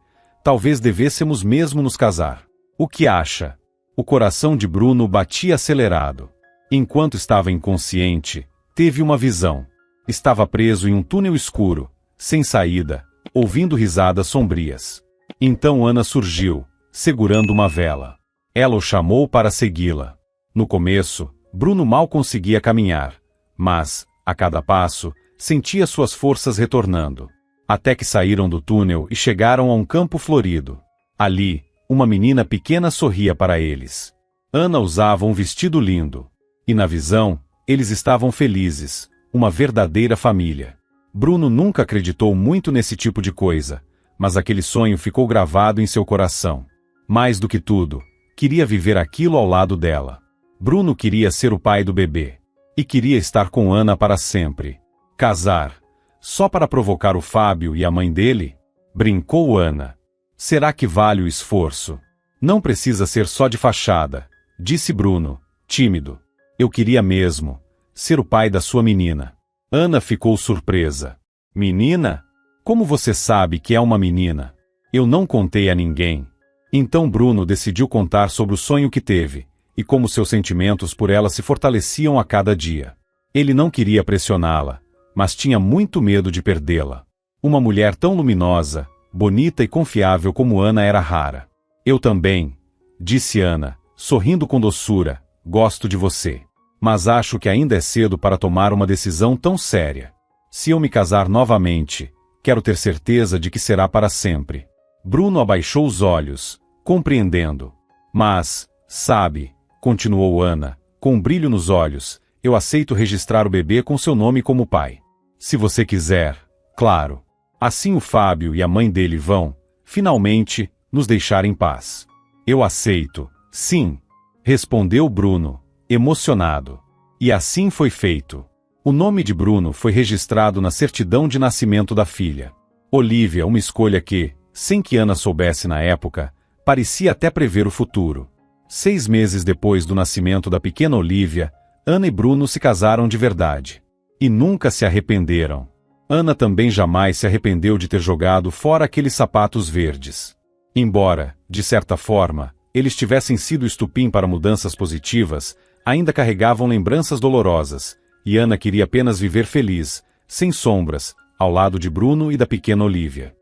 talvez devêssemos mesmo nos casar. O que acha?" O coração de Bruno batia acelerado. Enquanto estava inconsciente, teve uma visão. Estava preso em um túnel escuro, sem saída, ouvindo risadas sombrias. Então Ana surgiu, segurando uma vela. Ela o chamou para segui-la. No começo, Bruno mal conseguia caminhar, mas, a cada passo, sentia suas forças retornando. Até que saíram do túnel e chegaram a um campo florido. Ali, uma menina pequena sorria para eles. Ana usava um vestido lindo. E na visão, eles estavam felizes, uma verdadeira família. Bruno nunca acreditou muito nesse tipo de coisa, mas aquele sonho ficou gravado em seu coração. Mais do que tudo, queria viver aquilo ao lado dela. Bruno queria ser o pai do bebê. E queria estar com Ana para sempre. Casar, só para provocar o Fábio e a mãe dele? Brincou Ana. Será que vale o esforço? Não precisa ser só de fachada, disse Bruno, tímido. Eu queria mesmo ser o pai da sua menina. Ana ficou surpresa. Menina? Como você sabe que é uma menina? Eu não contei a ninguém. Então Bruno decidiu contar sobre o sonho que teve, e como seus sentimentos por ela se fortaleciam a cada dia. Ele não queria pressioná-la, mas tinha muito medo de perdê-la. Uma mulher tão luminosa, bonita e confiável como Ana era rara. Eu também, disse Ana, sorrindo com doçura, gosto de você. Mas acho que ainda é cedo para tomar uma decisão tão séria. Se eu me casar novamente, quero ter certeza de que será para sempre. Bruno abaixou os olhos, compreendendo. Mas, sabe, continuou Ana, com um brilho nos olhos, eu aceito registrar o bebê com seu nome como pai. Se você quiser, claro. Assim o Fábio e a mãe dele vão, finalmente, nos deixar em paz. Eu aceito, sim, respondeu Bruno, emocionado. E assim foi feito. O nome de Bruno foi registrado na certidão de nascimento da filha. Olivia, uma escolha que, sem que Ana soubesse na época, parecia até prever o futuro. 6 meses depois do nascimento da pequena Olivia, Ana e Bruno se casaram de verdade. E nunca se arrependeram. Ana também jamais se arrependeu de ter jogado fora aqueles sapatos verdes. Embora, de certa forma, eles tivessem sido estupim para mudanças positivas, ainda carregavam lembranças dolorosas, e Ana queria apenas viver feliz, sem sombras, ao lado de Bruno e da pequena Olivia.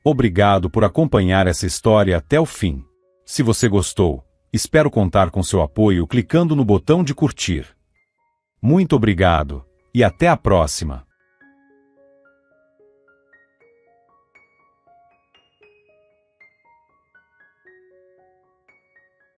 Obrigado por acompanhar essa história até o fim. Se você gostou, espero contar com seu apoio clicando no botão de curtir. Muito obrigado, e até a próxima!